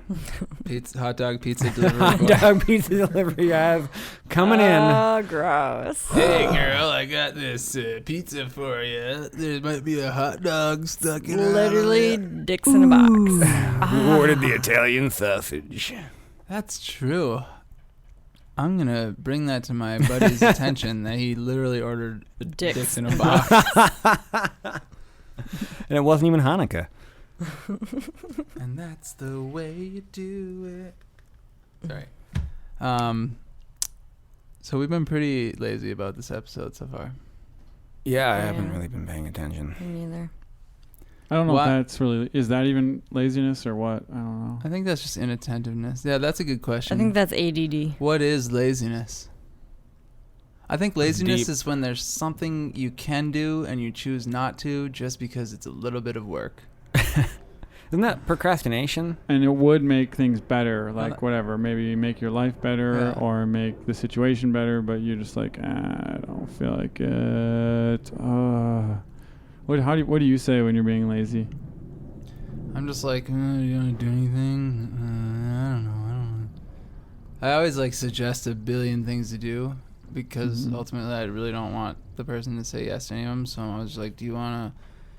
S3: Hot dog pizza delivery.
S2: Hot
S3: boy.
S2: dog pizza delivery guys coming in.
S8: Oh, gross.
S3: Hey girl, I got this pizza for you. There might be a hot dog stuck in it.
S8: Literally dicks in a box.
S2: Who ordered the Italian sausage?
S3: That's true. I'm gonna bring that to my buddy's attention that he literally ordered dicks in a box.
S2: And it wasn't even Hanukkah.
S3: And that's the way you do it. Sorry. So we've been pretty lazy about this episode so far.
S2: Yeah, I
S8: Yeah.
S2: haven't really been paying attention.
S8: Me neither.
S1: I don't know
S3: What?
S1: if that's really, is that even laziness or what? I don't know.
S3: I think that's just inattentiveness. Yeah, that's a good question.
S8: I think that's ADD.
S3: What is laziness? I think laziness
S2: Deep.
S3: is when there's something you can do and you choose not to just because it's a little bit of work.
S2: Isn't that procrastination?
S1: And it would make things better, like whatever, maybe make your life better or make the situation better, but you're just like, I don't feel like it. What do you say when you're being lazy?
S3: I'm just like, do you want to do anything? I don't know. I always like suggest a billion things to do because ultimately I really don't want the person to say yes to any of them. So I was like, do you want to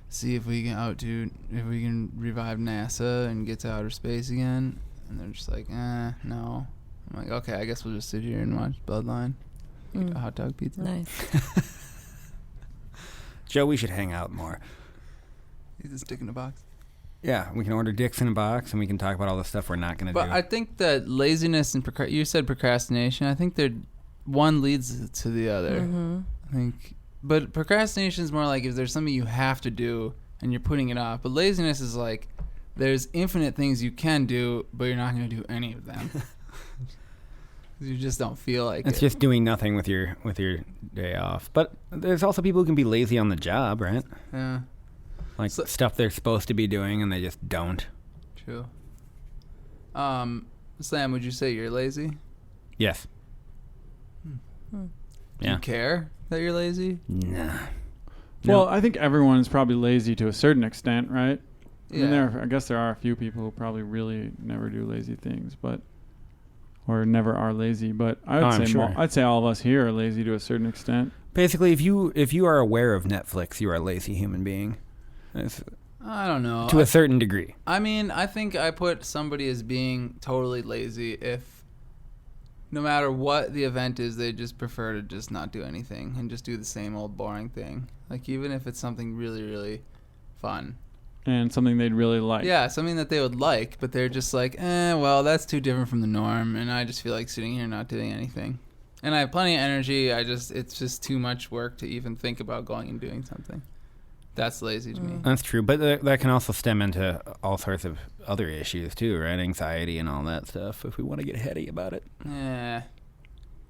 S3: see if we can revive NASA and get to outer space again? And they're just like, no. I'm like, okay, I guess we'll just sit here and watch Bloodline. Eat a hot dog pizza.
S8: Nice.
S2: Joe, we should hang out more.
S3: Eat this dick in a box.
S2: Yeah, we can order dicks in a box and we can talk about all the stuff we're not going to do.
S3: But I think that laziness and you said procrastination. I think one leads to the other. I think, but procrastination is more like if there's something you have to do and you're putting it off. But laziness is like there's infinite things you can do, but you're not going to do any of them. You just don't feel like
S2: it's
S3: it.
S2: just doing nothing with your day off. But there's also people who can be lazy on the job, right?
S3: Yeah.
S2: Like stuff they're supposed to be doing and they just don't.
S3: True. Sam, would you say you're lazy?
S2: Yes.
S3: Do
S2: Yeah.
S3: you care that you're lazy?
S2: Nah.
S1: Well, I think everyone is probably lazy to a certain extent, right?
S3: Yeah.
S1: I guess there are a few people who probably really never do lazy things, or never are lazy. But I'd say all of us here are lazy to a certain extent.
S2: Basically, if you are aware of Netflix, you are a lazy human being.
S3: I don't know.
S2: To a certain degree.
S3: I mean, I think I put somebody as being totally lazy if no matter what the event is, they just prefer to just not do anything and just do the same old boring thing. Like, even if it's something really, really fun.
S1: And something they'd really like.
S3: Yeah, something that they would like, but they're just like, well, that's too different from the norm, and I just feel like sitting here not doing anything. And I have plenty of energy, it's just too much work to even think about going and doing something. That's lazy to me.
S2: That's true, but that can also stem into all sorts of other issues too, right? Anxiety and all that stuff, if we want to get heady about it.
S3: Yeah.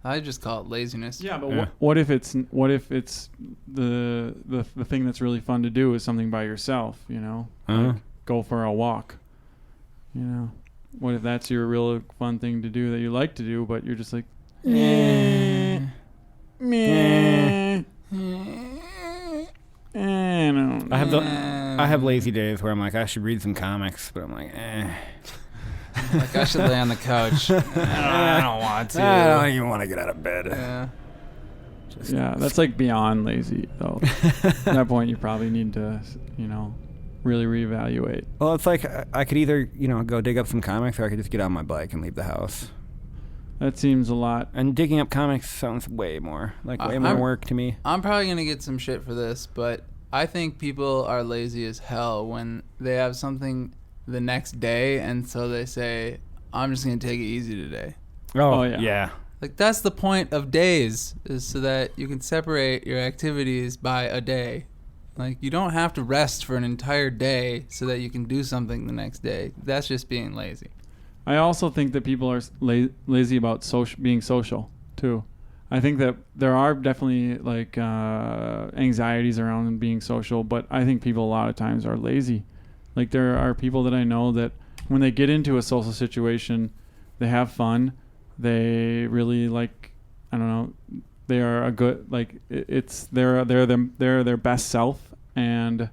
S3: I just call it laziness.
S1: Yeah, but what if it's the thing that's really fun to do is something by yourself, you know? Like go for a walk. You know. What if that's your real fun thing to do that you like to do, but you're just like meh.
S2: I have the I have lazy days where I'm like, I should read some comics, but I'm like,
S3: Like, I should lay on the couch. I don't want to.
S2: I don't even want to get out of bed.
S3: Yeah.
S1: Yeah, that's like beyond lazy, though. At that point, you probably need to, really reevaluate.
S2: Well, it's like I could either, go dig up some comics, or I could just get on my bike and leave the house.
S1: That seems a lot.
S2: And digging up comics sounds way more work to me.
S3: I'm probably going to get some shit for this, but I think people are lazy as hell when they have something the next day, and so they say, I'm just going to take it easy today.
S2: Oh yeah.
S3: Like, that's the point of days, is so that you can separate your activities by a day. Like, you don't have to rest for an entire day so that you can do something the next day. That's just being lazy.
S1: I also think that people are lazy about being social, too. I think that there are definitely, like, anxieties around being social, but I think people a lot of times are lazy. Like, there are people that I know that when they get into a social situation, they have fun. They really, like, I don't know, they are a good, like, they're their best self, and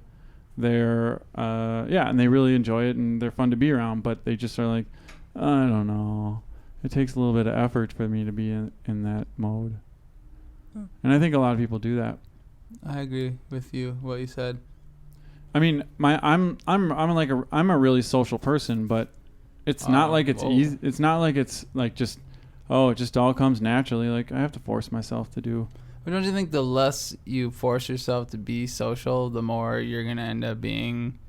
S1: they're and they really enjoy it, and they're fun to be around, but they just are like, I don't know, it takes a little bit of effort for me to be in that mode. And I think a lot of people do that.
S3: I agree with you, what you said.
S1: I mean, I'm a really social person, but it's not like it's easy. It's not like it's like just, it just all comes naturally. Like, I have to force myself to do.
S3: But don't you think the less you force yourself to be social, the more you're going to end up being,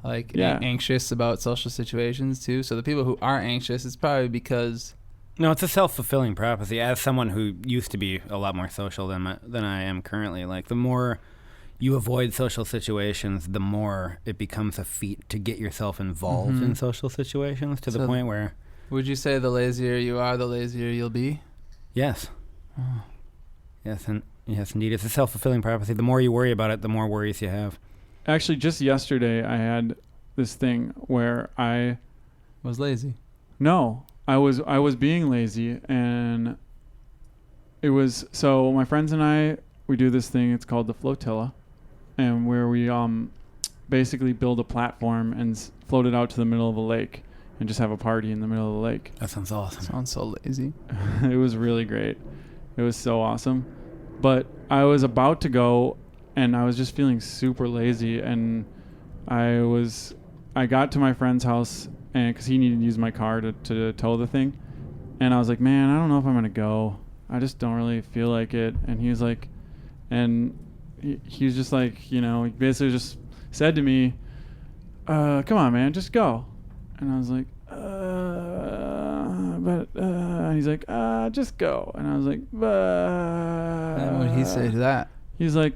S3: like, anxious about social situations, too? So the people who are anxious, it's probably because...
S2: No, it's a self-fulfilling prophecy. As someone who used to be a lot more social than I am currently, like, the more you avoid social situations, the more it becomes a feat to get yourself involved in social situations, to the point where...
S3: Would you say the lazier you are, the lazier you'll be?
S2: Yes. Oh. Yes, indeed. It's a self-fulfilling prophecy. The more you worry about it, the more worries you have.
S1: Actually, just yesterday, I had this thing where I...
S3: Was lazy?
S1: No. I was being lazy, and it was... So my friends and I, we do this thing. It's called the Flotilla, and where we basically build a platform and float it out to the middle of a lake and just have a party in the middle of the lake.
S2: That sounds awesome.
S3: Sounds so lazy.
S1: It was really great. It was so awesome. But I was about to go, and I was just feeling super lazy, and I got to my friend's house, and because he needed to use my car to tow the thing, and I was like, man, I don't know if I'm going to go. I just don't really feel like it. And he was like, and he was just like, he basically just said to me, come on, man, just go. And I was like, and he's like, just go. And I was like,
S3: And what did he say to that?
S1: He's like,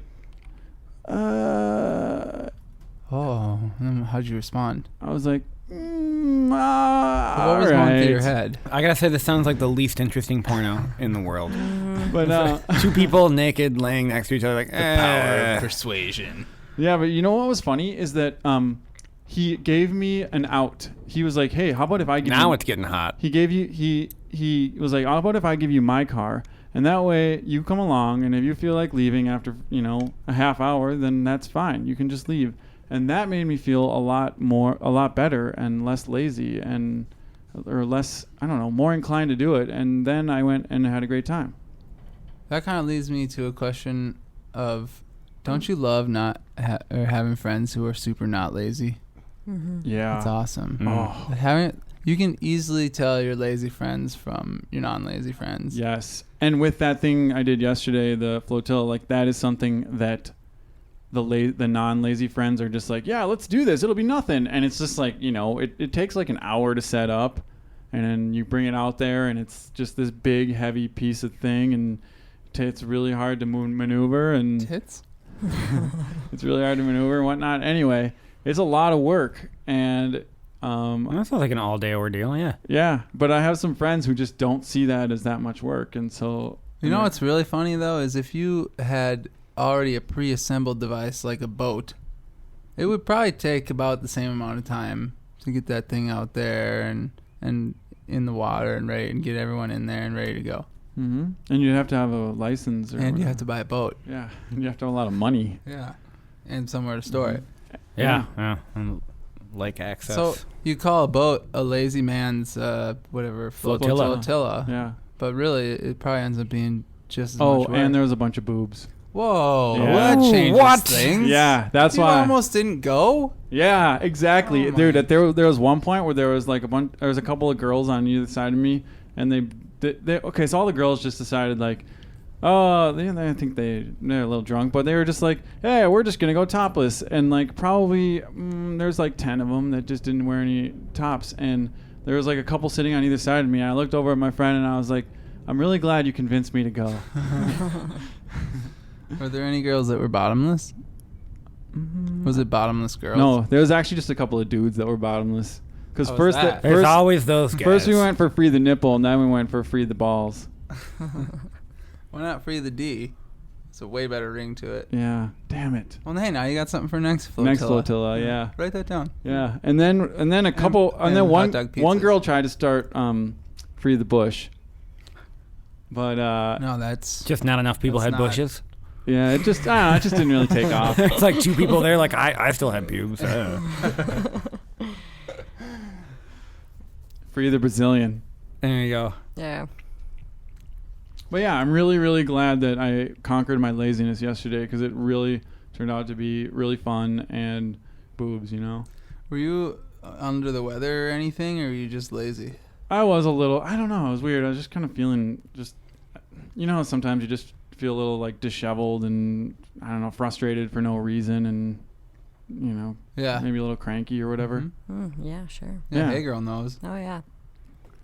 S3: how'd you respond?
S1: I was like,
S3: What was going through your head?
S2: I gotta say, this sounds like the least interesting porno in the world.
S1: But
S2: two people naked laying next to each other, like,
S3: the power of persuasion.
S1: Yeah, but you know what was funny is that he gave me an out. He was like, hey, how about if I give you...
S2: Now it's getting hot.
S1: He gave you... He was like, how about if I give you my car? And that way you come along, and if you feel like leaving after, a half hour, then that's fine. You can just leave. And that made me feel a lot better and less lazy or less, more inclined to do it. And then I went and had a great time.
S3: That kind of leads me to a question of, don't you love or having friends who are super not lazy?
S8: Mm-hmm.
S1: Yeah.
S3: That's awesome.
S1: Oh.
S3: You can easily tell your lazy friends from your non-lazy friends.
S1: Yes. And with that thing I did yesterday, the Flotilla, like, that is something that the non-lazy friends are just like, yeah, let's do this. It'll be nothing. And it's just like, it takes like an hour to set up, and then you bring it out there, and it's just this big, heavy piece of thing, and it's really hard to maneuver. And
S3: Tits?
S1: It's really hard to maneuver and whatnot. Anyway, it's a lot of work, and
S2: that sounds like an all-day ordeal.
S1: Yeah, but I have some friends who just don't see that as that much work, and so
S3: what's really funny though is if you had already a pre-assembled device like a boat, it would probably take about the same amount of time to get that thing out there and in the water and ready, and get everyone in there and ready to go.
S1: Mm-hmm. And you'd have to have a license,
S3: and you have to buy a boat.
S1: Yeah, and you have to have a lot of money.
S3: Yeah, and somewhere to store it.
S2: Yeah. And lake access.
S3: So you call a boat a lazy man's flotilla.
S1: Yeah.
S3: But really, it probably ends up being just as
S1: Oh,
S3: much work.
S1: and there was a bunch of boobs.
S3: Whoa,
S1: Yeah.
S3: well, that changes things.
S1: Yeah, that's
S3: you
S1: why.
S3: almost didn't go.
S1: Yeah, exactly,
S3: Oh
S1: dude.
S3: my-
S1: There was one point where there was like there was a couple of girls on either side of me, and they okay. So all the girls just decided like, oh, I think they're a little drunk, but they were just like, hey, we're just gonna go topless, and like probably there's like 10 of them that just didn't wear any tops, and there was like a couple sitting on either side of me. I looked over at my friend and I was like, I'm really glad you convinced me to go.
S3: Were there any girls that were bottomless? Was it bottomless girls?
S1: No, there was actually just a couple of dudes that were bottomless. Because
S3: How was that?
S2: There's always those guys.
S1: First we went for free the nipple, and then we went for free the balls.
S3: Why not free the D? It's a way better ring to it.
S1: Yeah, damn it.
S3: Well, hey, now you got something for next flotilla.
S1: Next flotilla, yeah.
S3: Write that down.
S1: Yeah, and then a couple, and then
S3: hot dog
S1: one
S3: pizzas.
S1: girl tried to start free the bush, but
S3: No, that's
S2: just not enough people
S3: That's
S2: had
S3: not-
S2: bushes.
S1: yeah, it just it just didn't really take off.
S2: It's like two people there. Like I still have pubes.
S1: Free the Brazilian.
S2: There you go.
S8: Yeah.
S1: But yeah, I'm really, really glad that I conquered my laziness yesterday because it really turned out to be really fun and boobs, you know.
S3: Were you under the weather or anything, or were you just lazy?
S1: I was a little, I don't know, it was weird. I was just kind of feeling sometimes you just feel a little like disheveled and, I don't know, frustrated for no reason and,
S3: Yeah.
S1: maybe a little cranky or whatever.
S3: Mhm.
S8: Yeah, sure.
S3: Yeah,
S1: Yeah.
S3: hey girl knows.
S8: Oh, yeah.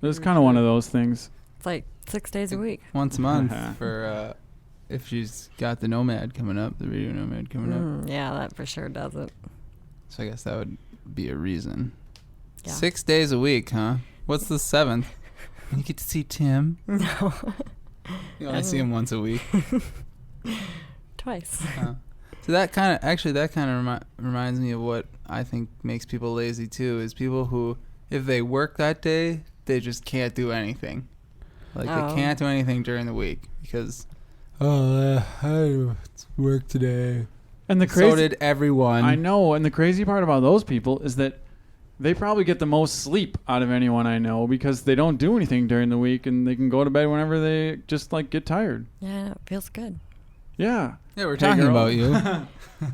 S1: It was kind of one of those things.
S8: It's like 6 days a week.
S3: Once a month for if she's got the Nomad coming up, the radio Nomad coming up.
S8: Yeah, that for sure does it.
S3: So I guess that would be a reason.
S8: Yeah.
S3: 6 days a week, huh? What's the 7th? When you get to see Tim?
S8: No.
S3: You only see him once a week.
S8: Twice.
S3: So that kind of reminds me of what I think makes people lazy too, is people who, if they work that day, they just can't do anything. Like they can't do anything during the week because, I work today.
S1: And the
S3: So did everyone.
S1: I know, and the crazy part about those people is that they probably get the most sleep out of anyone I know because they don't do anything during the week and they can go to bed whenever they just like get tired.
S8: Yeah, it feels good.
S1: Yeah.
S3: Yeah, we're
S1: Hey,
S3: talking
S1: girl.
S3: about you.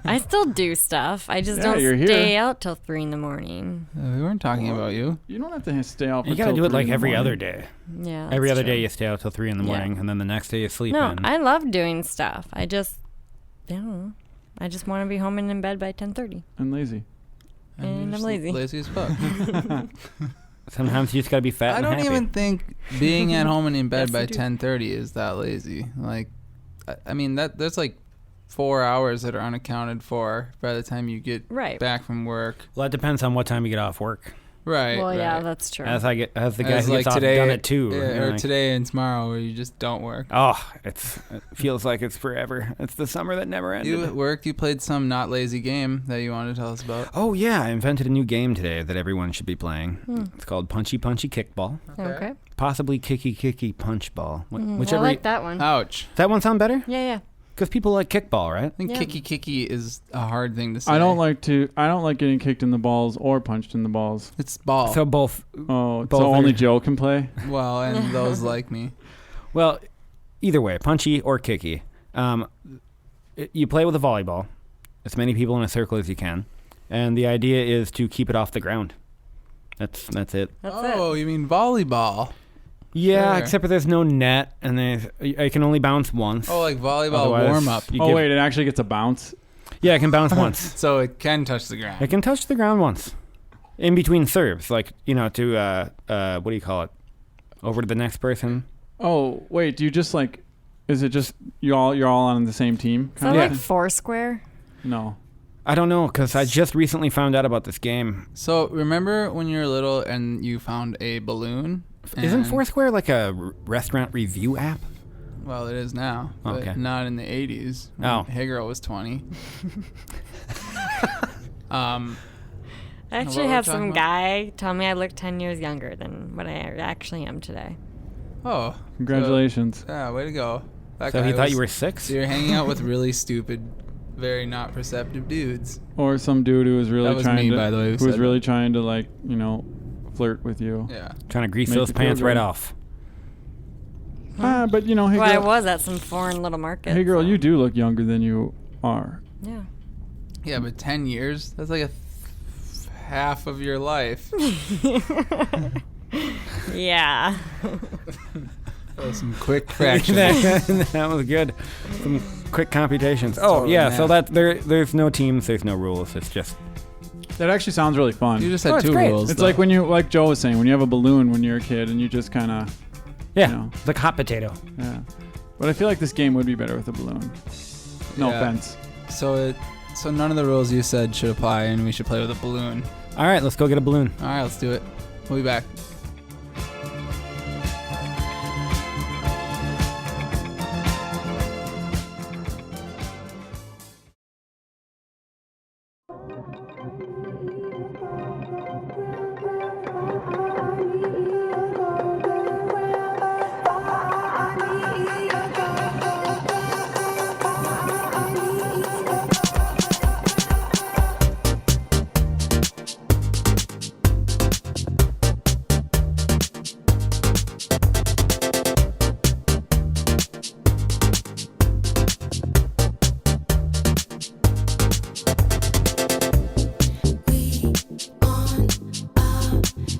S8: I still do stuff. I just
S1: Yeah,
S8: don't
S1: you're
S8: stay
S1: here.
S8: out till 3 in the morning.
S3: We weren't talking about you.
S1: You don't have to stay out for
S2: You gotta
S1: till
S2: do it
S1: 3
S2: like
S1: in the
S2: every
S1: morning.
S2: other day.
S8: Yeah.
S2: Every
S8: that's
S2: other
S8: true.
S2: day you stay out till 3 in the
S8: Yeah.
S2: morning, and then the next day you sleep
S8: No,
S2: in.
S8: I love doing stuff. I just want to be home and in bed by 10:30.
S1: And lazy.
S8: And
S3: you're
S8: I'm
S3: just
S8: lazy.
S3: Lazy as fuck.
S2: Sometimes you just gotta be fat
S3: I
S2: and
S3: don't
S2: happy.
S3: even think being at home and in bed
S8: Yes,
S3: by
S8: I do.
S3: 10:30 is that lazy. Like, I mean that's like 4 hours that are unaccounted for by the time you get
S8: Right.
S3: back from work.
S2: Well, that depends on what time you get off work.
S3: Right.
S8: Well, yeah,
S3: right.
S8: that's true.
S2: As the guy
S3: As
S2: who gets
S3: like
S2: off
S3: today,
S2: done it too.
S3: yeah,
S2: you know,
S3: or
S2: like,
S3: today and tomorrow where you just don't work.
S2: Oh, it feels like it's forever. It's the summer that never ended.
S3: You at work, you played some not lazy game that you wanted to tell us about.
S2: Oh yeah, I invented a new game today that everyone should be playing. It's called Punchy Punchy Kickball.
S8: Okay.
S2: Possibly Kicky Kicky Punch Ball.
S8: I
S2: Whichever.
S8: like that one.
S3: Ouch.
S2: Does that one sound better?
S8: Yeah.
S2: Because people like kickball, right?
S3: I think
S8: Yeah.
S3: kicky kicky is a hard thing to say.
S1: I don't like getting kicked in the balls or punched in the balls.
S3: It's ball.
S2: So both.
S1: Oh,
S2: Both
S1: so
S2: are-
S1: only Joe can play?
S3: Well, and those like me.
S2: Well, either way, punchy or kicky. You play with a volleyball, as many people in a circle as you can, and the idea is to keep it off the ground. That's it.
S3: Oh, you mean volleyball?
S2: Yeah,
S3: Sure.
S2: except for there's no net, and I can only bounce once.
S3: Oh, like volleyball
S2: Otherwise,
S3: warm up.
S2: you
S1: Oh,
S2: give-
S1: wait, it actually gets a bounce?
S2: Yeah, it can bounce once.
S3: So it can touch the
S2: It
S3: ground.
S2: can touch the ground once, in between serves, like to what do you call it? Over to the next person.
S1: Oh, wait, do you just like, is it just you're all on the same team?
S8: Is that like Foursquare?
S1: No.
S2: I don't know, because I just recently found out about this game.
S3: So remember when you were little and you found a balloon?
S2: Isn't
S3: And-
S2: Foursquare like a restaurant review app?
S3: Well, it is now, but
S2: Okay.
S3: not in the 80s. When
S2: Oh.
S3: Hey Girl was 20.
S8: I actually
S3: what were we
S8: had
S3: talking
S8: some
S3: about?
S8: guy tell me I look 10 years younger than what I actually am today.
S3: Oh.
S1: Congratulations.
S3: Yeah, way to go. That
S2: So
S3: guy
S2: he thought
S3: was-
S2: you were 6?
S3: So you're hanging out with really stupid very not perceptive dudes.
S1: Or some dude who was really
S3: That was
S1: trying
S3: me,
S1: to,
S3: by the way, who
S1: who was
S3: said
S1: really
S3: that.
S1: trying to like, flirt with you.
S3: Yeah.
S2: Trying to grease
S1: Make
S2: those
S1: you feel
S2: pants right
S1: good.
S2: off.
S1: But hey,
S8: Well, I
S1: girl,
S8: was at some foreign little market.
S1: hey girl,
S8: so-
S1: you do look younger than you are.
S8: Yeah.
S3: Yeah, but 10 years? That's like half of your life.
S8: Yeah.
S3: That was some quick fractions.
S2: That was good. Some quick computations. Oh
S3: Totally
S2: yeah, so
S3: math.
S2: there's no teams, there's no rules. It's just
S1: That actually sounds really fun.
S3: You just
S2: Oh,
S3: had
S2: it's
S3: 2
S2: great.
S3: rules.
S1: It's
S3: though.
S1: like like Joe was saying, when you have a balloon when you're a kid and you just kind of,
S2: it's like hot potato.
S1: yeah. But I feel like this game would be better with a balloon. No
S3: Yeah.
S1: offense.
S3: So none of the rules you said should apply, and we should play with a balloon.
S2: All right, let's go get a balloon.
S3: All right, let's do it. We'll be back.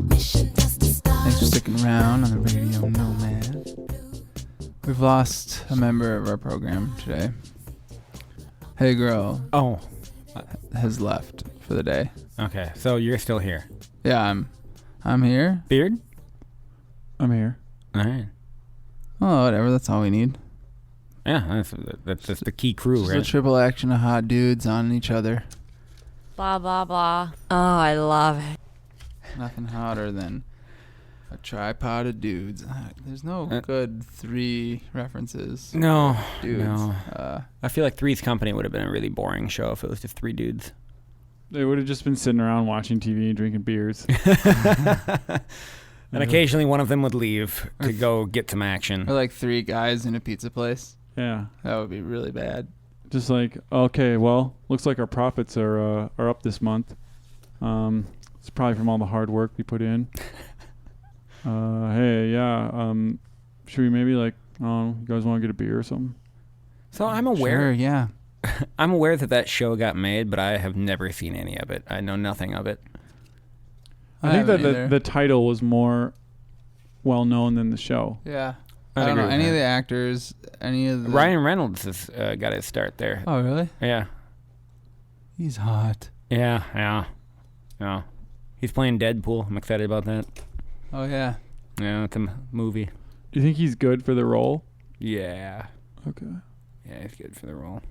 S3: Thanks for sticking around on the radio Nomad. We've lost a member of our program today. Hey girl
S2: Oh,
S3: has left for the day.
S2: okay. So you're still here.
S3: Yeah, I'm here.
S2: Beard?
S1: I'm here.
S2: All right.
S3: Oh, whatever. That's all we need.
S2: Yeah, that's just the key crew,
S3: Just
S2: right?
S3: a triple action of hot dudes on each other.
S8: Blah, blah, blah. Oh, I love it.
S3: Nothing hotter than a tripod of dudes. There's no good 3 references.
S2: No,
S3: Dudes.
S2: no. I feel like Three's Company would have been a really boring show if it was just 3 dudes.
S1: They would have just been sitting around watching TV and drinking beers.
S2: And occasionally one of them would leave to go get some action.
S3: Or like 3 guys in a pizza place.
S1: Yeah.
S3: That would be really bad.
S1: Just like, okay, well, looks like our profits are up this month. It's probably from all the hard work we put in. Hey, yeah. Should we maybe you guys want to get a beer or something?
S2: So I'm aware.
S3: Sure, yeah.
S2: I'm aware that show got made, but I have never seen any of it. I know nothing of it.
S1: I think that
S3: haven't either.
S1: the title was more well known than the show.
S3: Yeah.
S2: I'd
S3: I don't
S2: agree
S3: know
S2: with
S3: any
S2: that.
S3: of the actors, any of the...
S2: Ryan Reynolds has got his start there.
S3: Oh, really?
S2: Yeah.
S3: He's hot.
S2: Yeah. He's playing Deadpool. I'm excited about that.
S3: Oh, yeah.
S2: Yeah, it's a movie.
S1: Do you think he's good for the role?
S2: Yeah.
S1: Okay.
S2: Yeah, he's good for the role.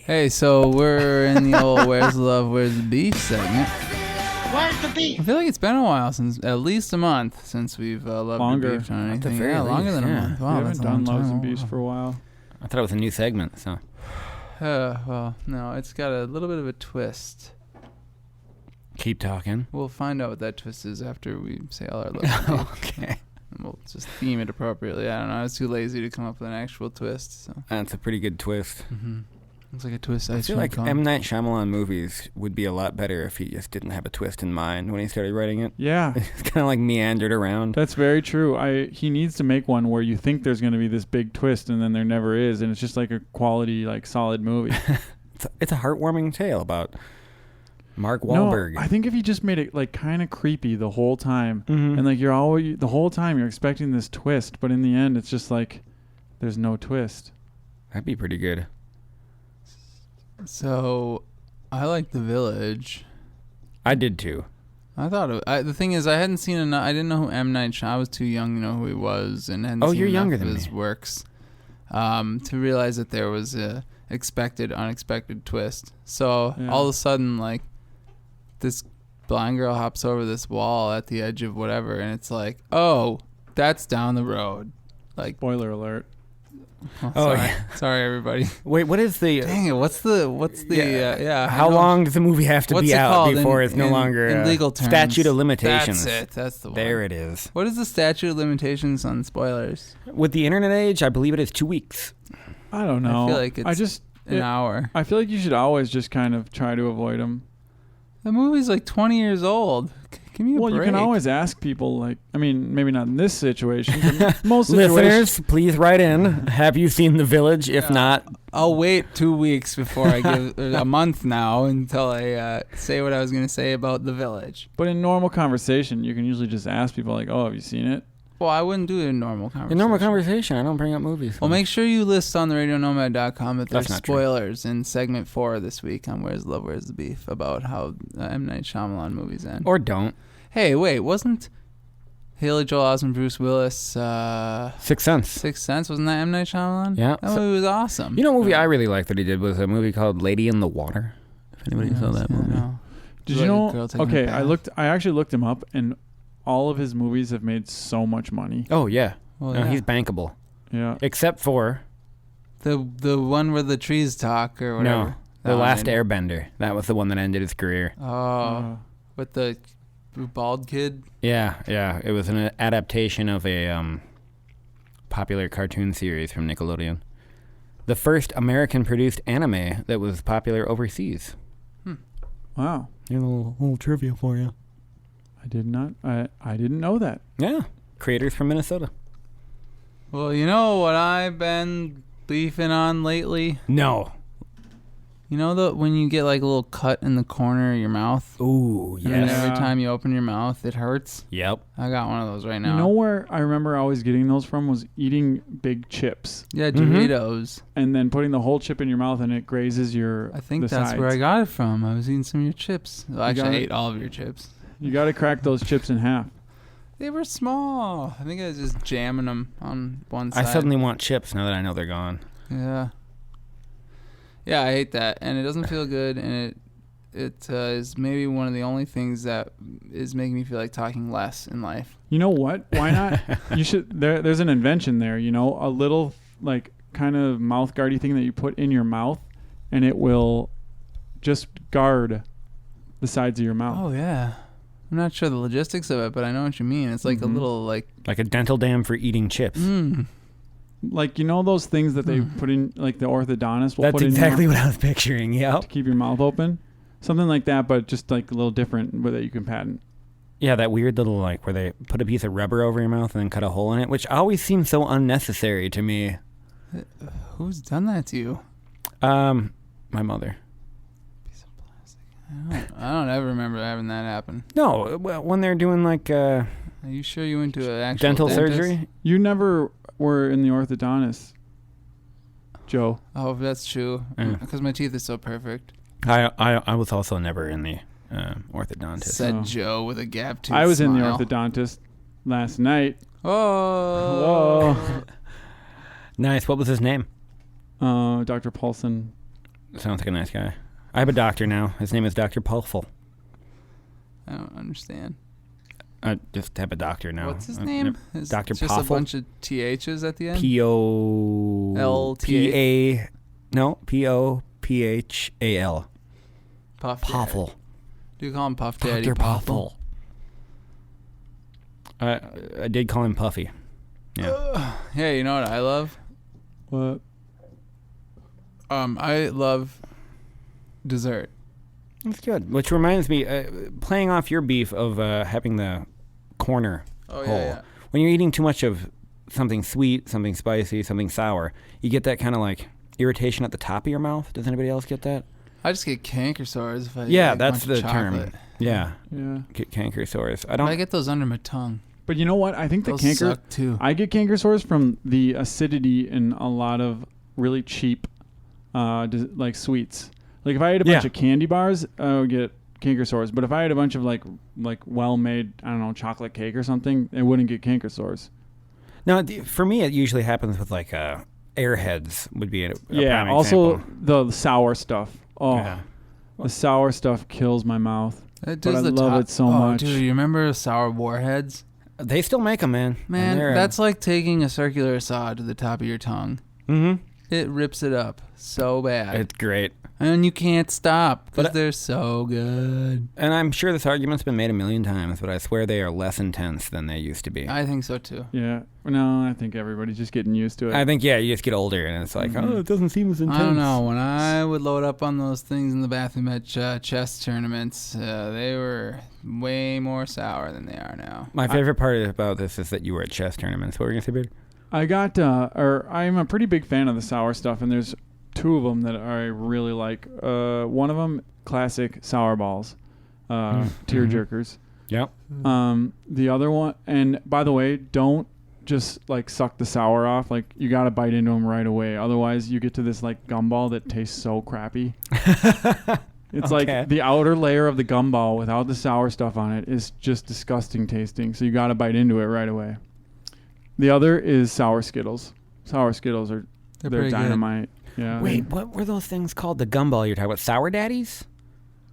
S3: Hey, so we're in the old Where's the Love, Where's the Beef segment.
S6: Where's the beef?
S3: I feel like it's been a while, since at least a month, since we've loved
S1: Longer.
S3: or beefed on
S2: At the
S3: anything.
S2: very
S3: Yeah, longer
S2: least,
S3: than
S2: yeah.
S3: a month.
S1: We
S3: Wow,
S1: haven't
S3: that's a
S1: done
S3: long time.
S1: Loves and
S3: Oh,
S1: Beefs
S3: wow.
S1: for a while.
S2: I thought it was a new segment, so.
S3: Well, no, it's got a little bit of a twist.
S2: Keep talking.
S3: We'll find out what that twist is after we say all our love.
S2: Okay.
S3: And we'll just theme it appropriately. I don't know. I was too lazy to come up with an actual twist. So
S2: That's a pretty good twist.
S3: looks like a twist.
S2: I feel like M. Night Shyamalan movies would be a lot better if he just didn't have a twist in mind when he started writing it.
S1: Yeah.
S2: It's kind of like meandered around.
S1: That's very true. He needs to make one where you think there's going to be this big twist and then there never is, and it's just like a quality, solid movie.
S2: It's a heartwarming tale about Mark Wahlberg.
S1: No, I think if you just made it kind of creepy the whole time,
S2: Mhm.
S1: and you're always the whole time you're expecting this twist, but in the end it's just there's no twist.
S2: That'd be pretty good.
S3: So, I like The Village.
S2: I did too.
S3: I thought the thing is, I hadn't seen enough. I didn't know who M. Night Shyamalan. I was too young to know who he was, and hadn't
S2: Oh,
S3: seen
S2: you're
S3: enough
S2: younger
S3: of
S2: than
S3: his
S2: me.
S3: works to realize that there was a unexpected twist. So
S1: Yeah.
S3: all of a sudden, this blind girl hops over this wall at the edge of whatever, and it's like, oh, that's down the road.
S1: Spoiler alert.
S3: Oh,
S2: Oh,
S3: sorry.
S2: yeah.
S3: Sorry, everybody.
S2: Wait, what is the...
S3: Dang it! What's the I
S2: How
S3: know-
S2: long does the movie have to
S3: What's
S2: be
S3: it
S2: out
S3: called
S2: before
S3: in-
S2: it's no
S3: in-
S2: longer
S3: in legal terms?
S2: statute of limitations?
S3: That's it. That's the one.
S2: There it is.
S3: What is the statute of limitations on spoilers?
S2: With the internet age, I believe it is 2 weeks.
S1: I don't know.
S3: I feel like it's an hour.
S1: I feel like you should always just kind of try to avoid them.
S3: The movie's like 20 years old. Give me a break.
S1: You can always ask people, like, I mean, maybe not in this situation, but most
S2: Listeners,
S1: situations.
S2: please write in. Have you seen The Village? If not,
S3: I'll wait 2 weeks before I give a month now until I say what I was going to say about The Village.
S1: But in normal conversation, you can usually just ask people, like, oh, have you seen it?
S3: Well, I wouldn't do it in normal conversation.
S2: in normal conversation, I don't bring up movies.
S3: Well, make sure you list on the radionomad.com that there's spoilers in segment 4 this week on Where's the Love, Where's the Beef about how M. Night Shyamalan movies end.
S2: Or don't.
S3: Hey, wait, wasn't Haley Joel Osment, Bruce Willis,
S2: Sixth Sense.
S3: Sixth Sense, wasn't that M. Night Shyamalan?
S2: Yeah.
S3: That movie was awesome.
S2: You know, a movie I really liked that he did was a movie called Lady in the Water. If anybody saw that movie.
S3: No.
S1: Did you know? Okay, I actually looked him up, and all of his movies have made so much money.
S2: Oh yeah.
S3: Well,
S2: no, he's bankable.
S1: Yeah.
S2: Except for
S3: the one where the trees talk or whatever.
S2: No, The Last Airbender. That was the one that ended his career.
S3: Oh, with the bald kid.
S2: Yeah. It was an adaptation of a popular cartoon series from Nickelodeon. The first American-produced anime that was popular overseas.
S1: Wow.
S2: A little trivia for you.
S1: I didn't know that.
S2: Yeah. Creators from Minnesota.
S3: Well, you know what I've been beefing on lately?
S2: No.
S3: You know when you get like a little cut in the corner of your mouth?
S2: Ooh, yes.
S3: And every time you open your mouth, it hurts?
S2: Yep.
S3: I got one of those right now.
S1: You know where I remember always getting those from was eating big chips.
S3: Yeah, Doritos.
S1: And then putting the whole chip in your mouth and it grazes your
S3: I think that's where I got it from. I was eating some of your chips. Well, actually, I ate all of your chips.
S1: You got to crack those chips in half.
S3: They were small. I think I was just jamming them on one side.
S2: I suddenly want chips now that I know they're gone.
S3: Yeah. Yeah, I hate that, and it doesn't feel good, and it is maybe one of the only things that is making me feel like talking less in life.
S1: You know what? Why not? You should. There's an invention there. You know, a little like kind of mouth guardy thing that you put in your mouth, and it will just guard the sides of your mouth.
S3: Oh yeah. I'm not sure the logistics of it, but I know what you mean. It's like a little like
S2: a dental dam for eating chips.
S1: Like, you know those things that they put in, like the orthodontist will
S2: That's
S1: put in
S2: exactly what I was picturing, yeah.
S1: to keep your mouth open? Something like that, but just like a little different that you can patent.
S2: Yeah, that weird little like where they put a piece of rubber over your mouth and then cut a hole in it, which always seems so unnecessary to me.
S3: Who's done that to you?
S2: My mother.
S3: Piece of plastic. I don't ever remember having that happen.
S2: No, when they're doing like
S3: Are you sure you went to an actual
S2: dental
S3: dentist?
S2: surgery?
S1: You never were in the orthodontist, Joe.
S3: Oh, that's true. Because my teeth are so perfect.
S2: I was also never in the orthodontist.
S3: Said Joe with a gap tooth
S1: I was
S3: smile.
S1: in the orthodontist last night.
S3: Oh.
S1: Whoa.
S2: Nice. What was his name?
S1: Dr. Paulson.
S2: Sounds like a nice guy. I have a doctor now. His name is Dr. Paulful.
S3: I don't understand.
S2: I just have a doctor now.
S3: What's his name?
S2: Dr.
S3: Just
S2: Poffel.
S3: a bunch of THs at the end?
S2: P-O-L-T-A. No, P-O-P-H-A-L.
S3: Puff
S2: Poffel.
S3: Do you call him Puff Daddy?
S2: Dr. Poffel. I did call him Puffy. Yeah.
S3: Hey, you know what I love?
S1: What?
S3: I love dessert.
S2: That's good. Which reminds me, playing off your beef of having the corner hole.
S3: Yeah.
S2: When you're eating too much of something sweet, something spicy, something sour, you get that kind of like irritation at the top of your mouth. Does anybody else get that?
S3: I just get canker sores if I
S2: Yeah,
S3: eat
S2: that's
S3: a bunch
S2: the
S3: of chocolate.
S2: term. Yeah.
S1: Yeah.
S2: Get canker sores.
S3: I get those under my tongue.
S1: But you know what? I think
S3: Those
S1: the canker
S3: suck too.
S1: I get canker sores from the acidity in a lot of really cheap like sweets. Like if I ate a bunch of candy bars, I would get canker sores. But if I ate a bunch of like well-made, I don't know, chocolate cake or something, it wouldn't get canker sores.
S2: Now, for me, it usually happens with like Airheads would be a prime
S1: also
S2: example.
S1: the sour stuff. Oh,
S2: Yeah.
S1: the sour stuff kills my mouth.
S3: It
S1: But
S3: does
S1: I
S3: the
S1: love
S3: top.
S1: it so much.
S3: Dude, you remember sour warheads?
S2: They still make them, man.
S3: Man,
S2: And they're,
S3: that's like taking a circular saw to the top of your tongue.
S2: Mm-hmm.
S3: It rips it up so bad.
S2: It's great.
S3: And you can't stop because
S2: But-
S3: they're so good.
S2: And I'm sure this argument's been made a million times, but I swear they are less intense than they used to be.
S3: I think so too.
S1: Yeah. No, I think everybody's just getting used to it.
S2: I think, yeah, you just get older, and it's like, oh, it doesn't seem as intense.
S3: I don't know. When I would load up on those things in the bathroom at chess tournaments, they were way more sour than they are now.
S2: My favorite part about this is that you were at chess tournaments. What were you going to say, Beard?
S1: I'm a pretty big fan of the sour stuff, and there's two of them that I really like. One of them, classic sour balls, tearjerkers.
S2: Yep.
S1: The other one, and by the way, don't just like suck the sour off. Like you got to bite into them right away. Otherwise, you get to this like gumball that tastes so crappy. It's like the outer layer of the gumball without the sour stuff on it is just disgusting tasting. So you got to bite into it right away. The other is sour Skittles. Sour Skittles are they're dynamite. Good. Yeah.
S2: Wait, what were those things called? The gumball you're talking about? Sour Daddies?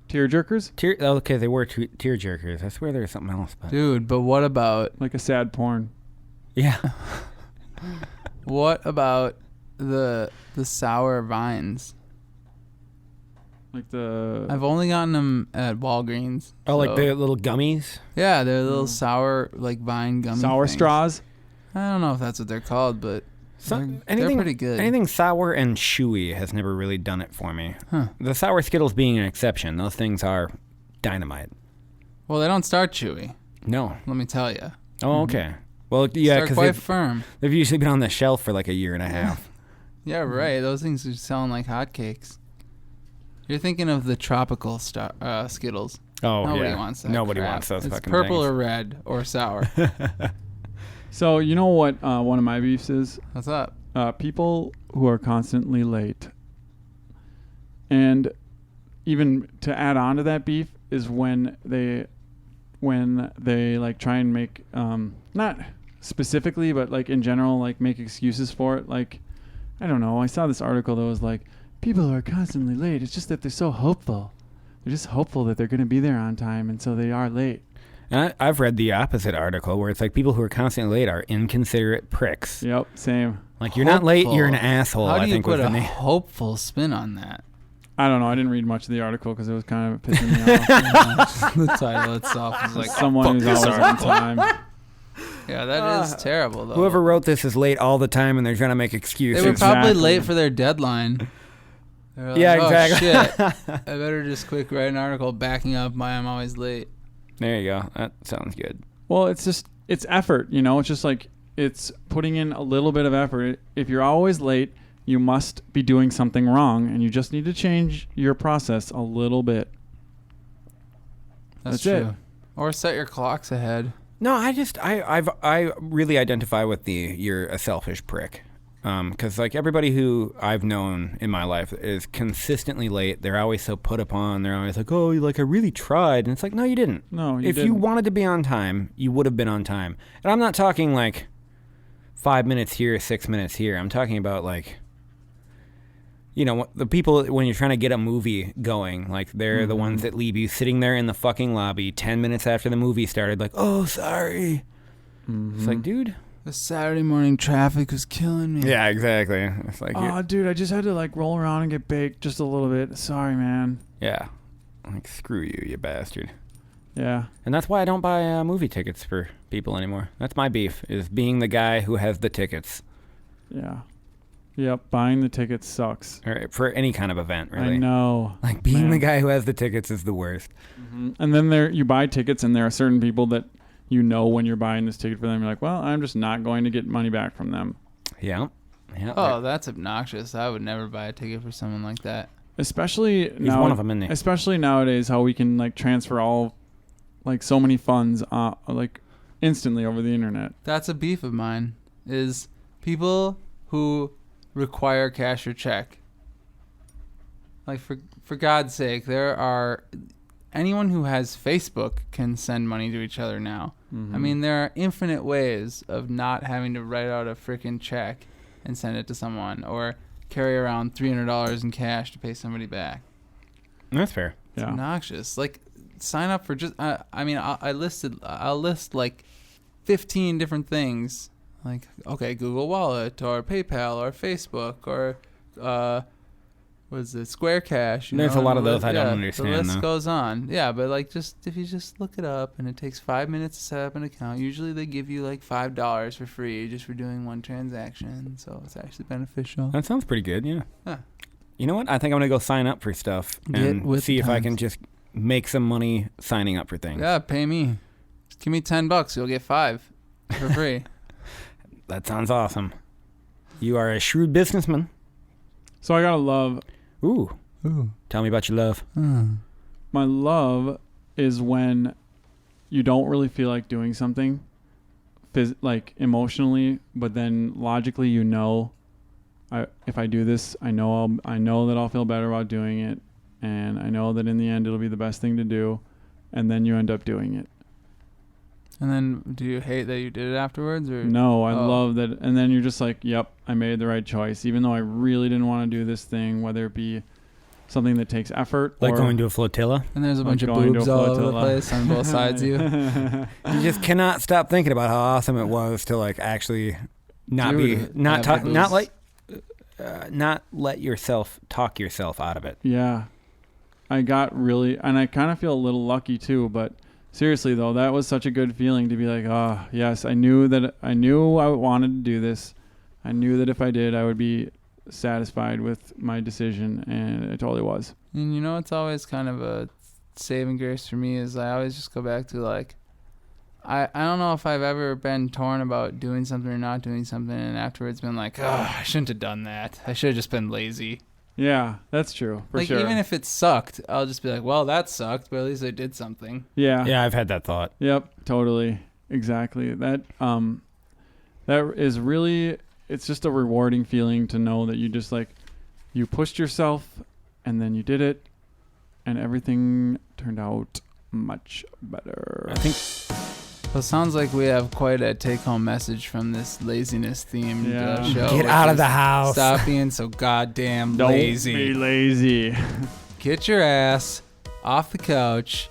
S1: Tearjerkers?
S2: Okay, they were tearjerkers. I swear there was something else. But.
S3: Dude, but what about...
S1: Like a sad porn.
S2: Yeah.
S3: What about the sour vines?
S1: Like the...
S3: I've only gotten them at Walgreens.
S2: Oh, like the little gummies?
S3: Yeah, they're little sour, like vine gummy
S1: Sour
S3: things.
S1: straws?
S3: I don't know if that's what they're called, but they're pretty good.
S2: Anything sour and chewy has never really done it for me.
S3: Huh.
S2: The sour Skittles being an exception. Those things are dynamite.
S3: Well, they don't start chewy.
S2: No.
S3: Let me tell you.
S2: Oh, okay. Well, yeah,
S3: because
S2: because
S3: firm.
S2: They've usually been on the shelf for like a year and a half.
S3: Yeah, right. Those things are selling like hotcakes. You're thinking of the tropical Skittles.
S2: Oh,
S3: Nobody
S2: yeah.
S3: wants that.
S2: Nobody
S3: crap.
S2: wants those
S3: it's
S2: fucking
S3: purple
S2: things.
S3: or red or sour.
S1: So you know what one of my beefs is?
S3: What's up?
S1: People who are constantly late. And even to add on to that beef is when they like try and make not specifically but like in general like make excuses for it. Like I don't know, I saw this article that was like people who are constantly late, it's just that they're so hopeful. They're just hopeful that they're going to be there on time, and so they are late.
S2: And I've read the opposite article where it's like people who are constantly late are inconsiderate pricks.
S1: Yep, same.
S2: Like you're not late, you're an asshole.
S3: How do
S2: I
S3: you
S2: think
S3: put
S2: was
S3: a
S2: the name.
S3: hopeful spin on that?
S1: I don't know. I didn't read much of the article because it was kind of pissing me off.
S3: The title itself is like
S1: someone who's always on time.
S3: Yeah, that is terrible though.
S2: Whoever wrote this is late all the time, and they're trying to make excuses.
S3: They were probably
S1: Exactly.
S3: late for their deadline. Like,
S2: Yeah,
S3: oh,
S2: exactly.
S3: Shit. I better just quick write an article backing up why I'm always late.
S2: There you go. That sounds good.
S1: Well, it's effort, you know. It's just like it's putting in a little bit of effort. If you're always late, you must be doing something wrong, and you just need to change your process a little bit.
S3: That's
S1: That's
S3: true.
S1: it.
S3: Or set your clocks ahead.
S2: No, I really identify with you're a selfish prick. Because like everybody who I've known in my life is consistently late. They're always so put upon. They're always like, oh, like I really tried. And it's like, no, you didn't.
S1: No, you
S2: If
S1: didn't.
S2: you wanted to be on time, you would have been on time. And I'm not talking like 5 minutes here, 6 minutes here. I'm talking about like, you know, the people when you're trying to get a movie going, like they're the ones that leave you sitting there in the fucking lobby 10 minutes after the movie started, like, oh, sorry. It's like, dude.
S3: The Saturday morning traffic was killing me.
S2: Yeah, exactly. It's like,
S1: Oh, dude, I just had to like roll around and get baked just a little bit. Sorry, man.
S2: yeah, like screw you, you bastard.
S1: Yeah.
S2: And that's why I don't buy movie tickets for people anymore. That's my beef, is being the guy who has the tickets.
S1: Yeah. Yep. Buying the tickets sucks.
S2: Or for any kind of event, really.
S1: I know.
S2: Like being
S1: Man.
S2: the guy who has the tickets is the worst.
S1: And then you buy tickets, and there are certain people that you know when you're buying this ticket for them, you're like, well, I'm just not going to get money back from them.
S2: Yeah. Yeah.
S3: Oh, that's obnoxious. I would never buy a ticket for someone like that.
S1: Especially
S2: He's
S1: now,
S2: one of them, isn't he?
S1: Especially nowadays, how we can like transfer all, like so many funds, like instantly over the internet.
S3: That's a beef of mine, is people who require cash or check. Like for God's sake, there are anyone who has Facebook can send money to each other now. I mean, there are infinite ways of not having to write out a freaking check and send it to someone, or carry around $300 in cash to pay somebody back.
S2: That's fair.
S3: It's
S1: Yeah.
S3: obnoxious. Like, sign up for just. I'll list like 15 different things. Like, okay, Google Wallet or PayPal or Facebook or was it Square Cash?
S2: There's a lot of those I don't understand.
S3: The list
S2: though.
S3: goes on. Yeah, but like if you just look it up, and it takes 5 minutes to set up an account. Usually they give you like $5 for free just for doing one transaction. So it's actually beneficial.
S2: That sounds pretty good. Yeah.
S3: Huh.
S2: You know what? I think I'm gonna go sign up for stuff and see if I can just make some money signing up for things.
S3: Yeah, pay me. Just give me $10. You'll get 5 for free.
S2: That sounds awesome. You are a shrewd businessman.
S1: So I got a love.
S2: Ooh. Tell me about your love.
S1: My love is when you don't really feel like doing something, like emotionally, but then logically if I do this, I know that I'll feel better about doing it, and I know that in the end it'll be the best thing to do, and then you end up doing it.
S3: And then, do you hate that you did it afterwards, or
S1: no? I love that, and then you're just like, "Yep, I made the right choice," even though I really didn't want to do this thing, whether it be something that takes effort,
S2: like
S1: or
S2: going to a flotilla.
S3: And there's a bunch of boobs all over the place on both sides of you.
S2: You just cannot stop thinking about how awesome it was to like actually not let yourself talk yourself out of it.
S1: Yeah, I got really, and I kind of feel a little lucky too, but. Seriously though, that was such a good feeling to be like, oh yes, I knew I wanted to do this. I knew that if I did, I would be satisfied with my decision, and it totally was.
S3: And you know, it's always kind of a saving grace for me is I always just go back to like, I don't know if I've ever been torn about doing something or not doing something, and afterwards been like, oh, I shouldn't have done that. I should have just been lazy.
S1: Yeah, that's true. For sure.
S3: Even if it sucked, I'll just be like, well, that sucked, but at least I did something.
S1: Yeah.
S2: Yeah, I've had that thought.
S1: Yep, totally. Exactly. That is really, it's just a rewarding feeling to know that you just like, you pushed yourself and then you did it and everything turned out much better.
S2: I think.
S3: Well, it sounds like we have quite a take-home message from this laziness-themed show.
S2: Get out of the house.
S3: Stop being so goddamn
S1: Don't
S3: lazy.
S1: Don't be lazy.
S3: Get your ass off the couch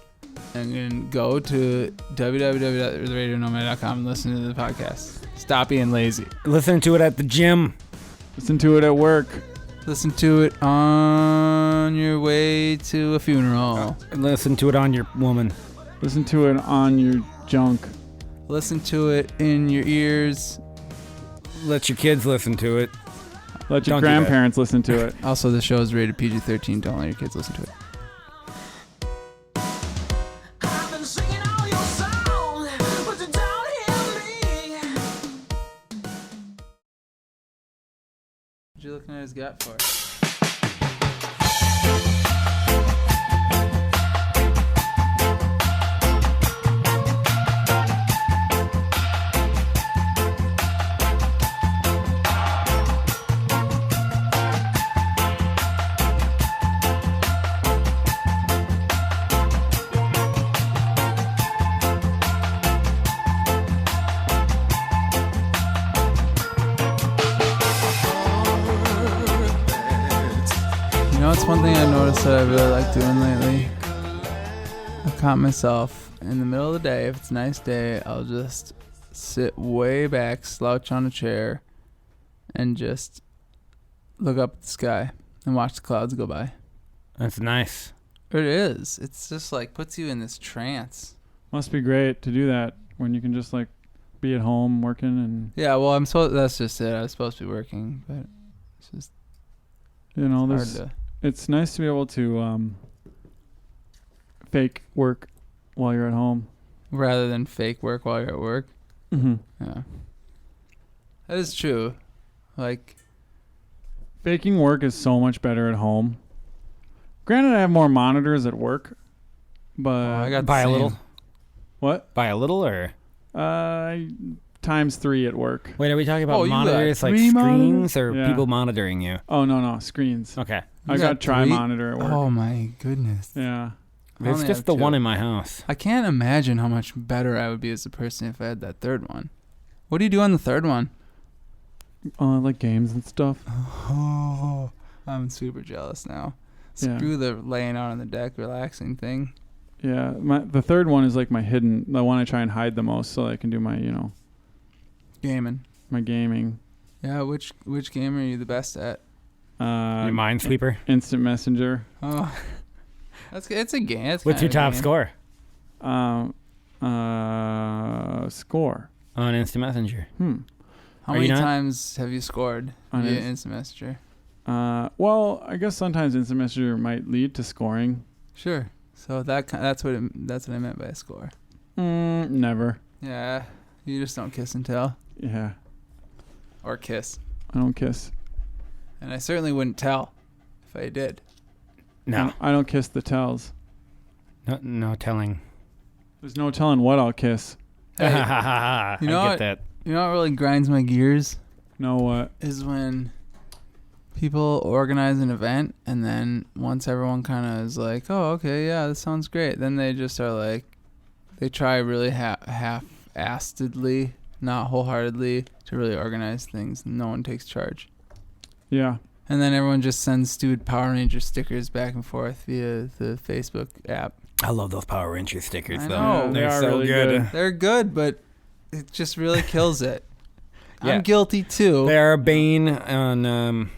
S3: and then go to www.radionomad.com and listen to the podcast. Stop being lazy.
S2: Listen to it at the gym.
S1: Listen to it at work.
S3: Listen to it on your way to a funeral.
S2: Listen to it on your woman.
S1: Listen to it on your junk.
S3: Listen to it in your ears.
S2: Let your kids listen to it.
S1: Let your grandparents listen to it.
S3: Also, the show is rated PG-13. Don't let your kids listen to it. What you looking at his gut for? That's one thing I noticed that I really like doing lately. I've caught myself in the middle of the day, if it's a nice day, I'll just sit way back, slouch on a chair, and just look up at the sky and watch the clouds go by.
S2: That's nice.
S3: It is. It's just like puts you in this trance.
S1: Must be great to do that when you can just like be at home working and.
S3: Yeah, well, that's just it. I was supposed to be working, but it's just.
S1: You know, it's nice to be able to fake work while you're at home.
S3: Rather than fake work while you're at work.
S1: Mm-hmm.
S3: Yeah. That is true. Like,
S1: faking work is so much better at home. Granted, I have more monitors at work, but
S3: I got
S2: buy a little.
S1: What?
S2: Buy a little or?
S1: Times 3 at work.
S2: Wait, are we talking about monitors like screens or people monitoring you?
S1: Oh, no, screens.
S2: Okay.
S1: I got tri-monitor at work.
S3: Oh, my goodness.
S1: Yeah.
S2: There's just the one in my house.
S3: I can't imagine how much better I would be as a person if I had that third one. What do you do on the third one?
S1: Like games and stuff.
S3: Oh, I'm super jealous now. Screw the laying out on the deck, relaxing thing.
S1: Yeah, the third one is like my hidden, the one I try and hide the most so I can do my,
S3: gaming.
S1: My gaming.
S3: Yeah, which game are you the best at?
S2: Your Minesweeper.
S1: Instant Messenger.
S3: Oh, it's a game. It's
S2: What's your
S3: kind of a
S2: top
S3: game.
S2: score
S1: Score
S2: on Instant Messenger?
S3: How
S2: Are
S3: many
S2: you not?
S3: times have you scored
S1: On
S3: via
S1: Inst-
S3: Instant Messenger?
S1: Well, I guess sometimes Instant Messenger might lead to scoring.
S3: Sure. So that's what I meant by a score.
S1: Never.
S3: Yeah, you just don't kiss and tell,
S1: Yeah,
S3: or kiss,
S1: I don't kiss.
S3: and I certainly wouldn't tell if I did.
S2: No.
S1: I don't kiss the tells.
S2: No telling.
S1: There's no telling what I'll kiss.
S3: Hey,
S2: I
S3: you know
S2: get
S3: what?
S2: that.
S3: You know what really grinds my gears
S1: Know what?
S3: is when people organize an event, and then once everyone kind of is like, "Oh, okay, yeah, this sounds great," then they just are like, they try really half-assedly, not wholeheartedly, to really organize things. And no one takes charge.
S1: Yeah.
S3: And then everyone just sends stupid Power Ranger stickers back and forth via the Facebook app.
S2: I love those Power Ranger stickers,
S3: I
S2: though.
S3: know.
S1: They
S2: They're
S1: are
S2: so
S1: really
S2: good.
S1: good.
S3: They're good, but it just really kills it.
S2: Yeah.
S3: I'm guilty too.
S2: They are a bane on,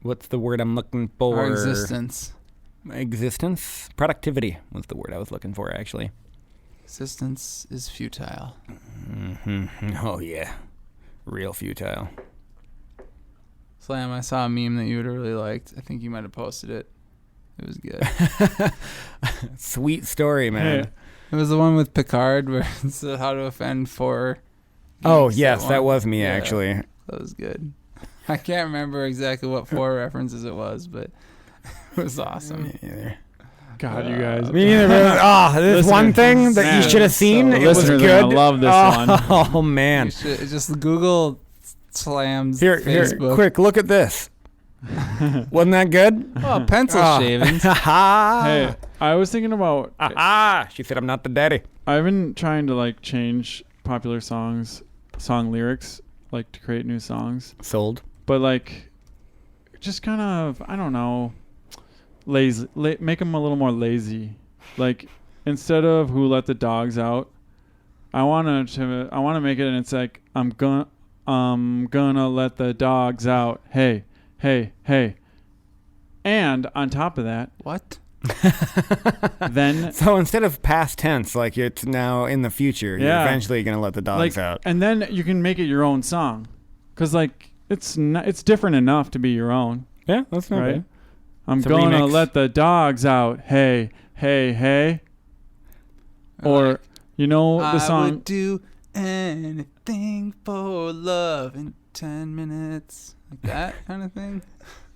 S2: what's the word I'm looking for?
S3: Our existence.
S2: Existence? Productivity was the word I was looking for, actually.
S3: Existence is futile.
S2: Oh, yeah. Real futile.
S3: Slam, I saw a meme that you would have really liked. I think you might have posted it. It was good.
S2: Sweet story, man.
S1: Hey.
S3: It was the one with Picard where it said how to offend 4.
S2: Oh,
S3: geeks
S2: yes,
S3: at
S2: that
S3: once.
S2: was me,
S3: Yeah,
S2: actually.
S3: That was good. I can't remember exactly what 4 references it was, but it was awesome.
S2: Me neither.
S1: God, you guys.
S2: Me neither. This one thing that you should have seen,
S1: the
S2: it was
S1: listeners are
S2: good.
S1: gonna love this one.
S2: Oh, man.
S3: You should just Google Slam's
S2: Here,
S3: Facebook.
S2: quick, look at this. Wasn't that good?
S3: Oh, pencil shavings.
S1: Hey, I was thinking about.
S2: She said I'm not the daddy.
S1: I've been trying to like change popular song lyrics, like to create new songs.
S2: Sold.
S1: But like, just kind of, I don't know, lazy. Make them a little more lazy. Like, instead of "Who Let the Dogs Out," I wanna make it, and it's like I'm gonna let the dogs out. Hey, hey, hey. And on top of that,
S3: What?
S1: then
S2: So instead of past tense, like it's now in the future, you're
S1: Yeah.
S2: eventually going to let the dogs out.
S1: and then you can make it your own song, because like it's different enough to be your own,
S2: Yeah, that's not
S1: right?
S2: bad.
S1: I'm
S2: It's a
S1: gonna
S2: remix.
S1: let the dogs out. Hey, hey, hey. Or you know the
S3: I
S1: song.
S3: would do anything for love in 10 minutes. Like that kind of thing.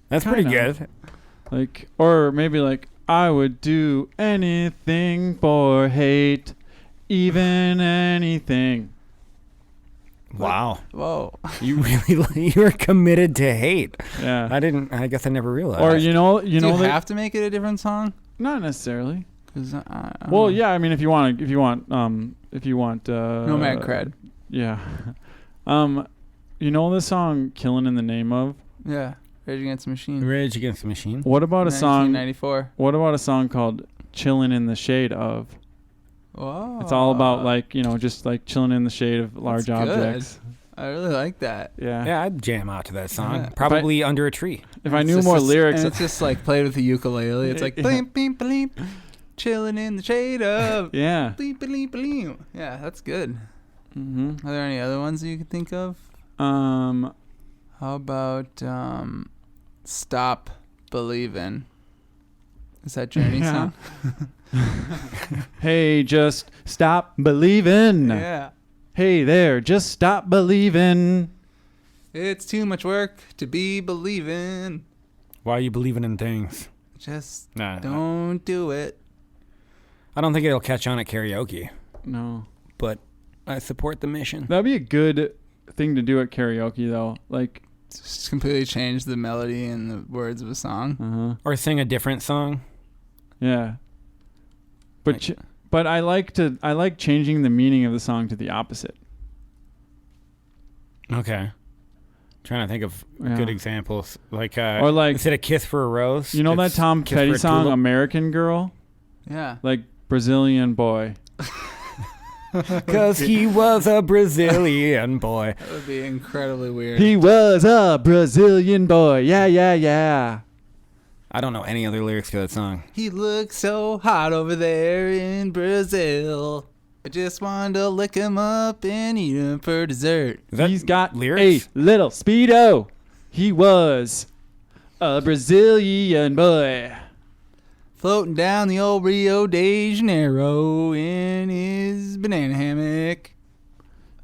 S2: That's pretty
S1: Kinda.
S2: good.
S1: Like, or maybe like, I would do anything for hate, even anything.
S2: Wow.
S3: Whoa.
S2: You really, you're committed to hate.
S1: Yeah.
S2: I guess I never realized.
S1: Or you know
S3: Do you
S1: that,
S3: have to make it a different song?
S1: not necessarily.
S3: 'Cause I don't
S1: Well,
S3: know.
S1: yeah. I mean, if you want.
S3: Nomad cred.
S1: Yeah. You know the song "Killing in the Name of"?
S3: Yeah. Rage Against the Machine.
S2: Rage Against the Machine.
S1: What about a song?
S3: 1994.
S1: What about a song called "Chillin' in the Shade of"?
S3: Whoa.
S1: It's all about like just like chilling in the shade of large
S3: That's good.
S1: objects.
S3: I really like that.
S1: Yeah.
S2: Yeah, I'd jam out to that song.
S3: Yeah.
S2: Probably under a tree.
S1: If I
S3: It's
S1: knew
S3: just
S1: more
S3: a-
S1: lyrics,
S3: and it's just like played with the ukulele. It's like
S1: Yeah.
S3: bleep, bleep, bleep, chilling in the shade of.
S1: yeah.
S3: Bleep, bleep, bleep. Yeah, that's good.
S1: Mm-hmm.
S3: Are there any other ones that you could think of?
S1: Um.
S3: How about Stop Believin'? Is that Journey
S1: Yeah.
S3: song?
S1: Hey, just stop believing.
S3: Yeah.
S1: Hey there, just stop believing.
S3: It's too much work to be believing.
S2: Why are you believing in things?
S3: Just
S2: Nah,
S3: don't do it.
S2: I don't think it'll catch on at karaoke,
S1: No.
S2: but I support the mission.
S1: That'd be a good thing to do at karaoke, though. Like,
S3: Just completely change the melody and the words of a song.
S2: Or sing a different song.
S1: Yeah. But but I like changing the meaning of the song to the opposite.
S2: Okay. Trying to think of
S1: Yeah.
S2: good examples. Like,
S1: Or like,
S2: instead of Kiss for a Rose.
S1: you know that
S2: it's
S1: Tom
S2: Kiss for
S1: Petty
S2: a
S1: song,
S2: Tulip?
S1: American Girl?
S3: Yeah.
S1: Like Brazilian Boy.
S2: Because he was a Brazilian boy.
S3: That would be incredibly weird.
S1: He was a Brazilian boy. Yeah, yeah, yeah.
S2: I don't know any other lyrics to that song.
S3: He looks so hot over there in Brazil. I just wanted to lick him up and eat him for dessert.
S1: He's got
S2: lyrics?
S1: a little speedo. He was a Brazilian boy.
S3: Floating down the old Rio de Janeiro in his banana hammock.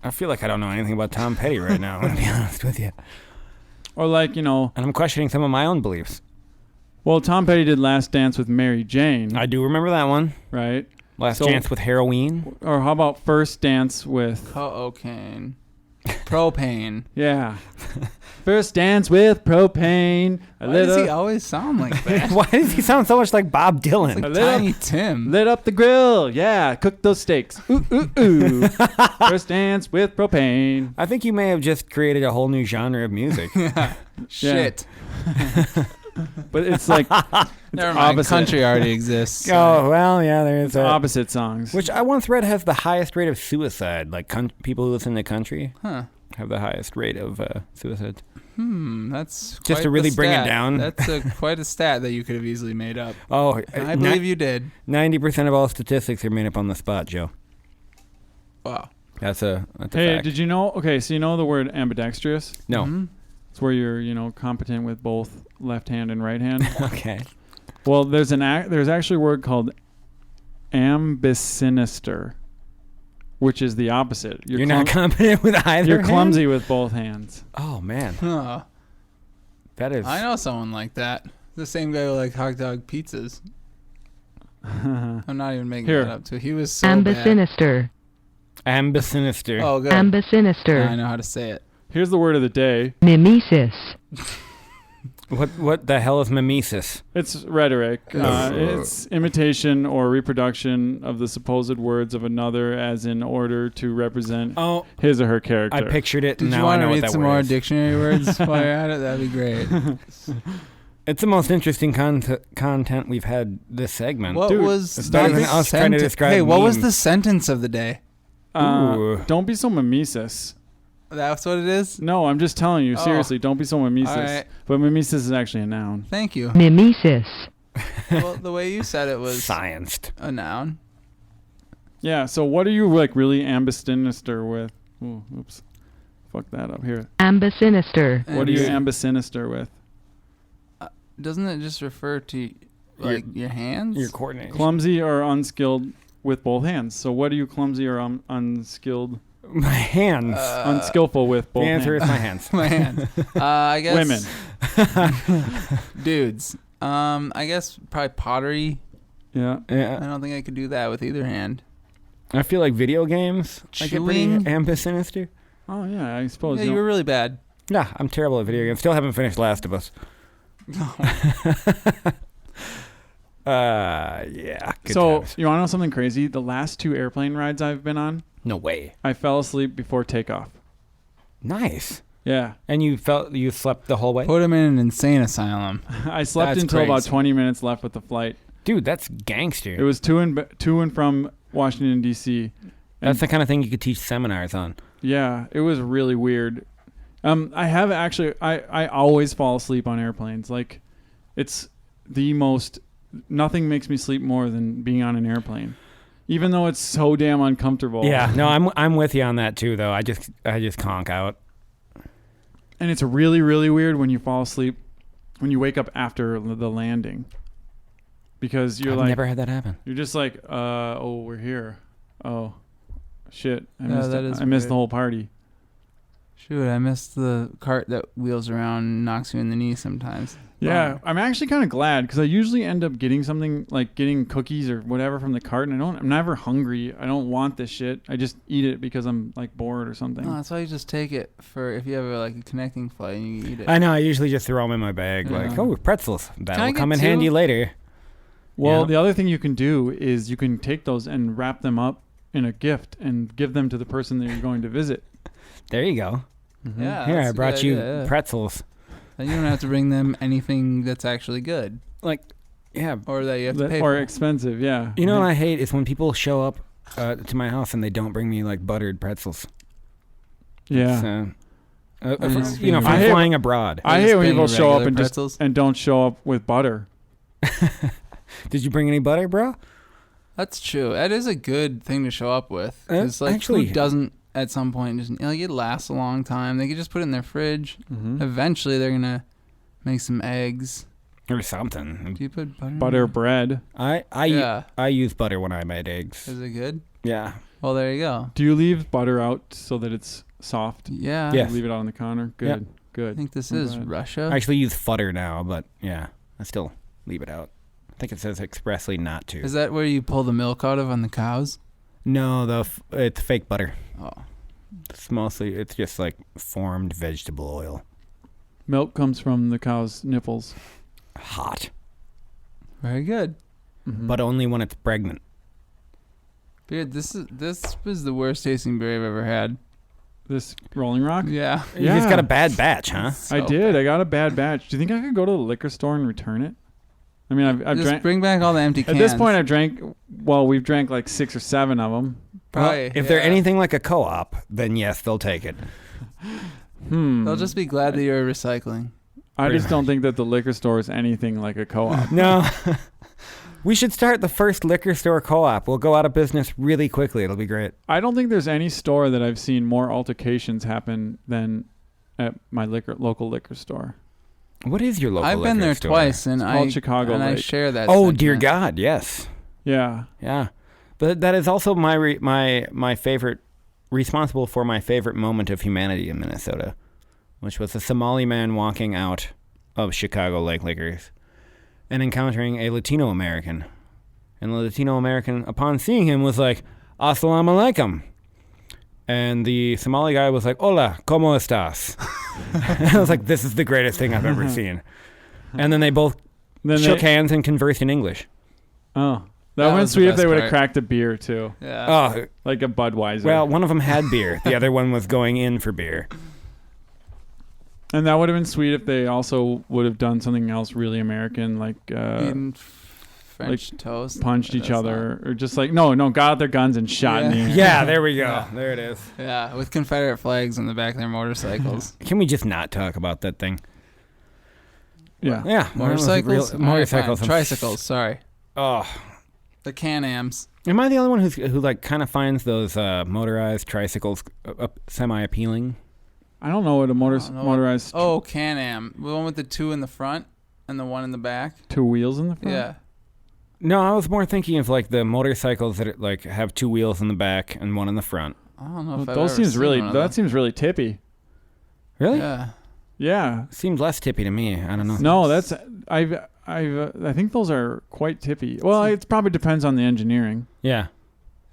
S2: I feel like I don't know anything about Tom Petty right now, I'm going to be honest with you.
S1: Or like, you know.
S2: And I'm questioning some of my own beliefs.
S1: Well, Tom Petty did Last Dance with Mary Jane.
S2: I do remember that one.
S1: Right.
S2: Last Dance with heroin.
S1: Or how about First Dance with...
S3: Cocaine. Propane.
S1: Yeah. First Dance with propane.
S3: Why does he always sound like that?
S2: Why does he sound so much like Bob Dylan?
S3: It's like Tiny Tim.
S1: Lit up the grill. Yeah. Cook those steaks. Ooh, ooh, ooh. First Dance with propane.
S2: I think you may have just created a whole new genre of music.
S3: Shit.
S1: But it's like
S3: never mind.
S1: Opposite.
S3: Country already exists.
S2: Oh, well, yeah, there's
S1: opposite songs.
S2: Which I once read has the highest rate of suicide. Like people who listen to country have the highest rate of suicides.
S3: That's
S2: just
S3: quite
S2: to really
S3: the
S2: bring it
S3: stat.
S2: down.
S3: That's quite a stat that you could have easily made up.
S2: Oh,
S3: I believe you did.
S2: 90% of all statistics are made up on the spot, Joe.
S3: Wow.
S2: That's a
S1: Hey,
S2: fact.
S1: did you know? Okay, so you know the word ambidextrous?
S2: No.
S3: Mm-hmm.
S1: It's where you're, competent with both left hand and right hand.
S2: Okay.
S1: Well, there's actually a word called ambisinister, which is the opposite.
S2: You're not competent with either.
S1: You're
S2: hand?
S1: clumsy with both hands.
S2: Oh man.
S3: Huh.
S2: That is.
S3: I know someone like that. The same guy who like hot dog pizzas. I'm not even making that up too. He was so
S10: ambisinister.
S2: Ambisinister.
S3: Oh, good.
S10: Ambisinister.
S3: I know how to say it.
S1: Here's the word of the day.
S10: Mimesis.
S2: What the hell is mimesis?
S1: It's rhetoric. It's imitation or reproduction of the supposed words of another, as in order to represent his or her character.
S2: I pictured it.
S3: Did
S2: and
S3: you
S2: now I
S3: want
S2: know
S3: to
S2: what
S3: read
S2: that
S3: some
S2: word
S3: more
S2: is.
S3: dictionary words while you're at it? That'd be great.
S2: It's the most interesting content we've had this segment.
S3: What
S1: Dude,
S3: was
S2: it's not even us trying to describe
S3: Hey, what was
S2: memes.
S3: the sentence of the day?
S1: Don't be so mimesis.
S3: That's what it is?
S1: No, I'm just telling you. Seriously, don't be so mimesis.
S3: All right.
S1: But mimesis is actually a noun.
S3: Thank you.
S10: Mimesis.
S3: Well, the way you said it was
S2: scienced.
S3: A noun.
S1: Yeah, so what are you like really ambisinister with? Ooh, oops. Fuck that up here.
S10: Ambisinister.
S1: What are you ambisinister with?
S3: Doesn't it just refer to like your hands?
S2: Your coordination.
S1: Clumsy or unskilled with both hands. So what are you clumsy or unskilled?
S2: My hands.
S1: Unskillful with both hands.
S2: The answer is my hands.
S3: My hands. I guess.
S1: Women.
S3: Dudes. I guess probably pottery.
S1: Yeah.
S3: I don't think I could do that with either hand.
S2: I feel like video games. I get pretty
S3: Chewing.
S2: ambisinister.
S1: Oh yeah, I suppose.
S3: Yeah, you were really bad.
S2: Yeah, I'm terrible at video games. Still haven't finished Last of Us. Yeah. Good
S1: So
S2: times.
S1: you want to know something crazy? The last 2 airplane rides I've been on,
S2: No way.
S1: I fell asleep before takeoff.
S2: Nice.
S1: Yeah.
S2: And you slept the whole way?
S3: Put him in an insane asylum.
S1: I slept
S3: That's
S1: until about
S3: crazy.
S1: 20 minutes left with the flight.
S2: Dude, that's gangster.
S1: It was to and from Washington D.C.
S2: That's the kind of thing you could teach seminars on.
S1: Yeah, it was really weird. I have actually. I always fall asleep on airplanes. Like, it's the most. Nothing makes me sleep more than being on an airplane, even though it's so damn uncomfortable.
S2: Yeah, no, I'm with you on that too, though. I just conk out.
S1: And it's really, really weird when you fall asleep, when you wake up after the landing, because you're
S2: I've never had that happen.
S1: You're just like, oh, we're here. Oh, shit! I
S3: that
S1: missed
S3: is
S1: the whole party.
S3: Shoot, I missed the cart that wheels around and knocks you in the knee sometimes.
S1: Yeah, I'm actually kind of glad because I usually end up getting something like getting cookies or whatever from the cart, and I'm never hungry. I don't want this shit. I just eat it because I'm like bored or something.
S3: No, that's why you just take it for if you have like a connecting flight and you eat it.
S2: I know. I usually just throw them in my bag,
S3: Yeah.
S2: like, oh, pretzels.
S3: I
S2: That'll
S3: get
S2: come in
S3: 2?
S2: handy later.
S1: Well,
S2: Yeah.
S1: the other thing you can do is you can take those and wrap them up in a gift and give them to the person that you're going to visit.
S2: There you go.
S3: Yeah,
S2: Here,
S3: that's
S2: I
S3: a
S2: brought
S3: good
S2: you
S3: idea, yeah.
S2: pretzels.
S3: Then you don't have to bring them anything that's actually good
S2: Like, yeah.
S3: or that you have to pay
S1: Or
S3: for.
S1: expensive, yeah.
S2: You know what I hate is when people show up to my house and they don't bring me like buttered pretzels.
S1: Yeah.
S2: If I'm flying abroad.
S1: I hate when people show up and don't show up with butter.
S2: Did you bring any butter, bro?
S3: That's true. That is a good thing to show up with. It's like
S2: actually,
S3: who doesn't at some point just it lasts a long time. They could just put it in their fridge. Mm-hmm. Eventually, they're gonna make some eggs
S2: or something.
S3: Do you put
S1: butter bread?
S2: I use butter when I made eggs.
S3: Is it good?
S2: Yeah.
S3: Well, there you go.
S1: Do you leave butter out so that it's soft?
S3: Yeah.
S2: Yes.
S1: Leave it out on the counter. Good.
S2: Yep.
S1: Good.
S3: I think this is Russia.
S2: I actually use butter now, but yeah, I still leave it out. I think it says expressly not to.
S3: Is that where you pull the milk out of on the cows?
S2: No, it's fake butter.
S3: Oh.
S2: It's just like formed vegetable oil.
S1: Milk comes from the cow's nipples.
S2: Hot.
S3: Very good.
S2: Mm-hmm. But only when it's pregnant.
S3: Beard, this was the worst tasting beer I've ever had.
S1: This Rolling Rock?
S3: Yeah.
S2: You just got a bad batch, huh?
S1: I did. I got a bad batch. Do you think I could go to the liquor store and return it? I mean, I've
S3: just
S1: drank.
S3: Bring back all the empty cans.
S1: At this point, I've drank. Well, we've drank like 6 or 7 of them.
S3: Probably.
S2: If they're anything like a co-op, then yes, they'll take it.
S3: They'll just be glad that you're recycling.
S1: I just don't think that the liquor store is anything like a co-op.
S2: No. We should start the first liquor store co-op. We'll go out of business really quickly. It'll be great.
S1: I don't think there's any store that I've seen more altercations happen than at my local liquor store.
S2: What is your local liquor store?
S3: I've been there twice, and
S1: it's called Chicago
S3: and
S1: Lake.
S3: I share that.
S2: Oh, dear God, yes.
S1: Yeah.
S2: Yeah. But that is also my favorite, responsible for my favorite moment of humanity in Minnesota, which was a Somali man walking out of Chicago Lake Liquors and encountering a Latino American. And the Latino American, upon seeing him, was like, Assalamu alaikum. And the Somali guy was like, Hola, ¿cómo estás? I was like, this is the greatest thing I've ever seen. And then they both shook hands and conversed in English.
S1: Oh. That would have been sweet if they would have cracked a beer, too.
S3: Yeah.
S2: Oh,
S1: like a Budweiser.
S2: Well, one of them had beer. The other one was going in for beer.
S1: And that would have been sweet if they also would have done something else really American, like
S3: eating French toast,
S1: punched each other, or just like no, got out their guns and shot in the air.
S2: Yeah, there we go. Yeah. There it is.
S3: Yeah, with Confederate flags on the back of their motorcycles.
S2: Can we just not talk about that thing?
S1: Yeah,
S3: yeah, motorcycles,
S2: motorcycles,
S3: tricycles. Sorry.
S2: Oh,
S3: the Can-Ams.
S2: Am I the only one who like kind of finds those motorized tricycles semi-appealing?
S1: I don't know what a motorized.
S3: Can-Am, the one with the 2 in the front and the 1 in the back.
S1: 2 wheels in the front.
S3: Yeah.
S2: No, I was more thinking of like the motorcycles that like have 2 wheels in the back and 1 in the front.
S3: I don't know if
S1: those seems really. That seems really tippy.
S2: Really?
S3: Yeah.
S1: Yeah.
S2: Seems less tippy to me. I don't know.
S1: No, that's I think those are quite tippy. Well, it probably depends on the engineering.
S2: Yeah.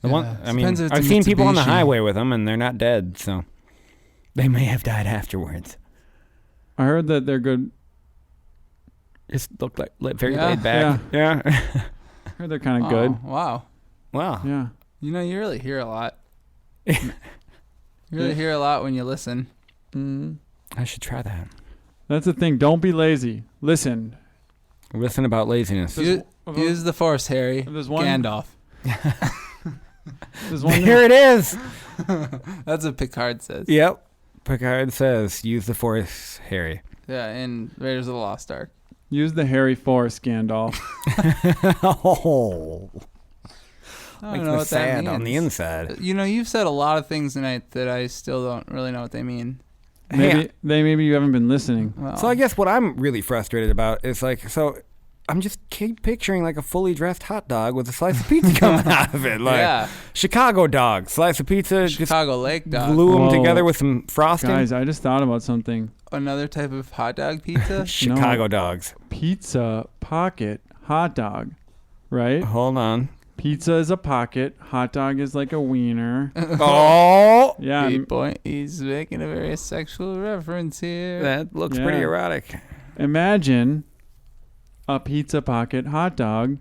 S2: The one. I mean,
S3: Depends if it's
S2: I've
S3: a
S2: seen people on the
S3: Mitsubishi.
S2: highway with them, and they're not dead, so they may have died afterwards.
S1: I heard that they're good.
S2: Just look like very laid back. Yeah.
S1: I heard they're kind of good.
S3: Wow.
S1: Yeah.
S3: You know, you really hear a lot. You really hear a lot when you listen.
S2: I should try that.
S1: That's the thing. Don't be lazy. Listen.
S2: Listen about laziness.
S3: Use the force, Harry.
S1: There's one.
S3: Gandalf.
S1: There's one.
S2: Here it is.
S3: That's what Picard says.
S2: Yep. Picard says, use the force, Harry.
S3: Yeah, in Raiders of the Lost Ark.
S1: Use the Harry Force, Gandalf.
S2: Oh.
S3: I
S2: Makes
S3: don't know
S2: me
S3: what that
S2: sad
S3: means.
S2: on the inside.
S3: You know, you've said a lot of things tonight that I still don't really know what they mean.
S1: Maybe you haven't been listening.
S3: Well,
S2: So I guess what I'm really frustrated about is like, so I'm just keep picturing like a fully dressed hot dog with a slice of pizza coming out of it. Like
S3: yeah.
S2: Chicago dog, slice of pizza,
S3: Chicago Lake dog.
S2: glue them
S1: Whoa.
S2: together with some frosting.
S1: Guys, I just thought about something.
S3: Another type of hot dog pizza?
S2: Chicago dogs.
S1: Pizza pocket hot dog, right?
S2: Hold on.
S1: Pizza is a pocket. Hot dog is like a wiener.
S2: Oh.
S1: Yeah.
S3: He's making a very sexual reference here.
S2: That looks pretty erotic.
S1: Imagine a pizza pocket hot dog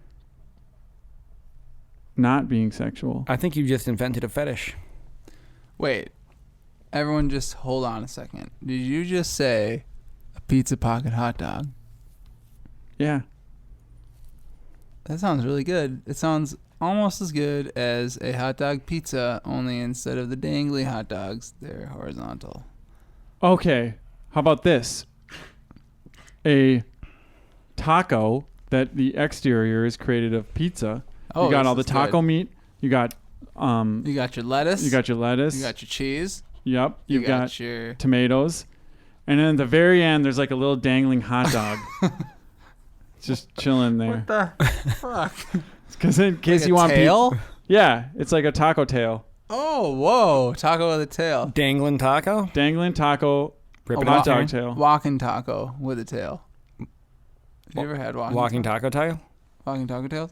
S1: not being sexual.
S2: I think you just invented a fetish.
S3: Wait. Everyone just hold on a second. Did you just say a pizza pocket hot dog?
S1: Yeah.
S3: That sounds really good. It sounds almost as good as a hot dog pizza, only instead of the dangly hot dogs, they're horizontal.
S1: Okay, how about this? A taco that the exterior is created of pizza. You got all the taco meat. You got
S3: you got your lettuce.
S1: You got your lettuce.
S3: You got your cheese.
S1: Yep. You got
S3: your
S1: tomatoes. And then at the very end, there's like a little dangling hot dog. It's just chilling there.
S3: What the fuck?
S1: Because in case
S3: like
S1: you want
S3: tail?
S1: Yeah, it's like a taco tail.
S3: Oh, whoa. Taco with a tail.
S2: Dangling taco?
S1: Dangling taco. Hot dog tail.
S3: Walking taco with a tail. Have you ever had
S2: walking taco tail?
S3: Walking taco tails?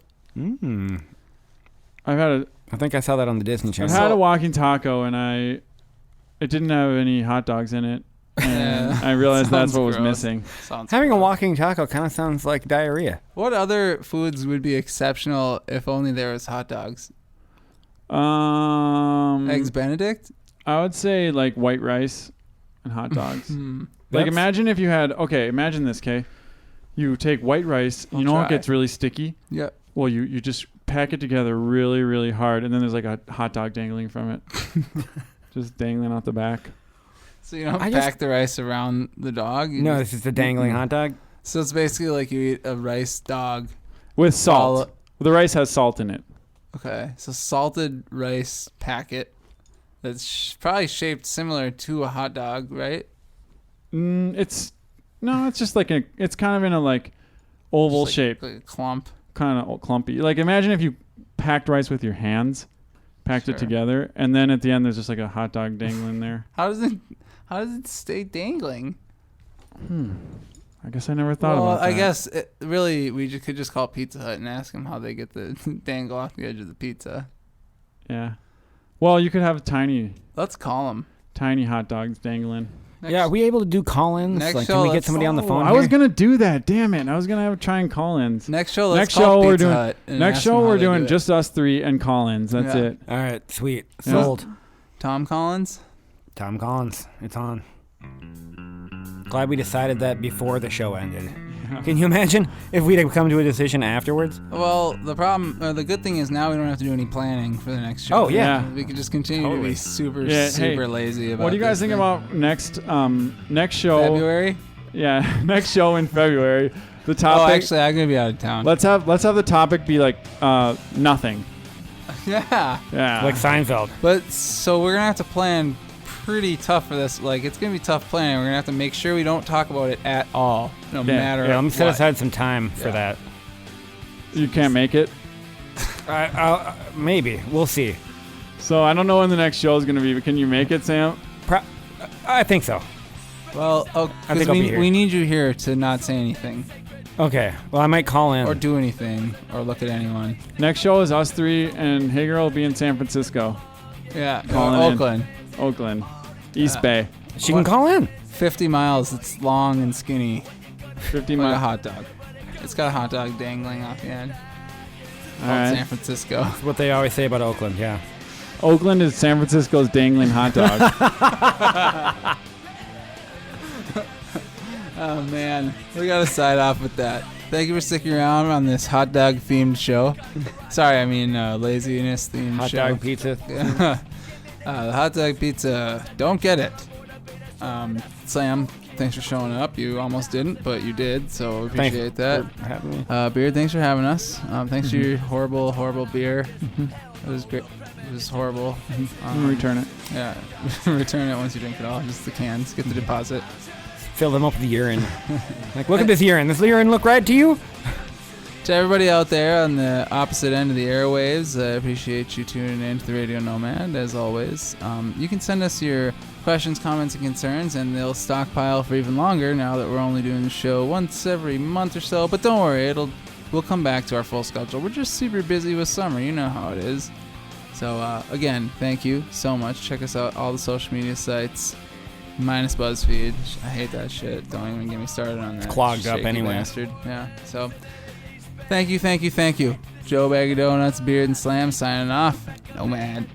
S1: I
S2: think I saw that on the Disney Channel.
S1: I've had a walking taco, and it didn't have any hot dogs in it. And I realized that's what was missing.
S2: Having a walking taco kind of sounds like diarrhea.
S3: What other foods would be exceptional if only there was hot dogs? Eggs Benedict?
S1: I would say like white rice and hot dogs. Like imagine if you had, imagine this, okay? You take white rice, you know it gets really sticky?
S3: Yeah.
S1: Well, you just pack it together really, really hard, and then there's like a hot dog dangling from it. Just dangling out the back.
S3: So you don't pack the rice around the dog?
S2: No, this is the dangling hot dog?
S3: So it's basically like you eat a rice dog.
S1: With salt. The rice has salt in it.
S3: Okay. So salted rice packet that's probably shaped similar to a hot dog, right?
S1: It's just like it's kind of in a like oval shape.
S3: Like a clump.
S1: Kind of clumpy. Like imagine if you packed rice with your hands, packed it together, and then at the end there's just like a hot dog dangling there.
S3: How does it stay dangling?
S1: I guess I never thought about that.
S3: I guess we could just call Pizza Hut and ask them how they get the dangle off the edge of the pizza.
S1: Yeah. Well, you could have
S3: Let's call them.
S1: Tiny hot dogs dangling.
S2: Are we able to do call-ins? Like, can we get somebody on the phone?
S1: I was gonna do that. Damn it! I was gonna try and call-ins.
S3: Next show, let's call Pizza Hut and
S1: next
S3: ask
S1: show
S3: them how
S1: we're
S3: they
S1: doing
S3: do it.
S1: just us three and call-ins. That's it.
S2: All right, sweet, sold.
S3: Tom Collins.
S2: Tom Collins, it's on. Glad we decided that before the show ended. Can you imagine if we'd have come to a decision afterwards?
S3: Well, the good thing is now we don't have to do any planning for the next show.
S2: Oh, yeah.
S3: We can just continue to be super lazy about it.
S1: What do you guys think about next show?
S3: February?
S1: Yeah, next show in February. The topic.
S3: Oh, actually, I'm gonna be out of town.
S1: Let's have the topic be like nothing.
S3: Yeah.
S1: Yeah.
S2: Like Seinfeld.
S3: But so we're gonna have to plan pretty tough for this. Like, it's gonna be tough planning. We're gonna have to make sure we don't talk about it at all, no matter.
S2: Yeah, let me set
S3: what.
S2: aside some time for that.
S1: You can't make it.
S2: Maybe we'll see.
S1: So I don't know when the next show is gonna be. But can you make it, Sam?
S2: I think so.
S3: Well,
S2: I think I'll be here.
S3: We need you here to not say anything.
S2: Okay. Well, I might call in
S3: or do anything or look at anyone.
S1: Next show is us three, and Hey Girl will be in San Francisco.
S3: Yeah,
S1: Oakland, East Bay.
S2: She can call in.
S3: 50 miles. It's long and skinny.
S1: 50
S3: like
S1: miles.
S3: a hot dog. It's got a hot dog dangling off the end.
S1: All right.
S3: San Francisco.
S2: That's what they always say about Oakland. Yeah.
S1: Oakland is San Francisco's dangling hot dog.
S3: Oh man, we gotta side off with that. Thank you for sticking around on this hot dog themed show. Sorry, I mean laziness themed
S2: hot
S3: show.
S2: Hot dog pizza.
S3: The hot dog pizza. Don't get it. Sam, thanks for showing up. You almost didn't, but you did, so appreciate that.
S2: For having me.
S3: Beard, thanks for having us. Thanks for your horrible beer. It was great. It was horrible.
S1: Return it.
S3: Yeah, return it once you drink it all. Just the cans. Get the deposit.
S2: Fill them up with urine. Like, look at this urine. Does the urine look right to you?
S3: To everybody out there on the opposite end of the airwaves, I appreciate you tuning in to the Radio Nomad, as always. You can send us your questions, comments, and concerns, and they'll stockpile for even longer now that we're only doing the show once every month or so. But don't worry, we'll come back to our full schedule. We're just super busy with summer. You know how it is. So, again, thank you so much. Check us out, all the social media sites. Minus BuzzFeed. I hate that shit. Don't even get me started on that.
S2: It's clogged up anyway.
S3: Bastard. Yeah. So, thank you. Joe Bag of Donuts, Beard and Slam signing off. Nomad.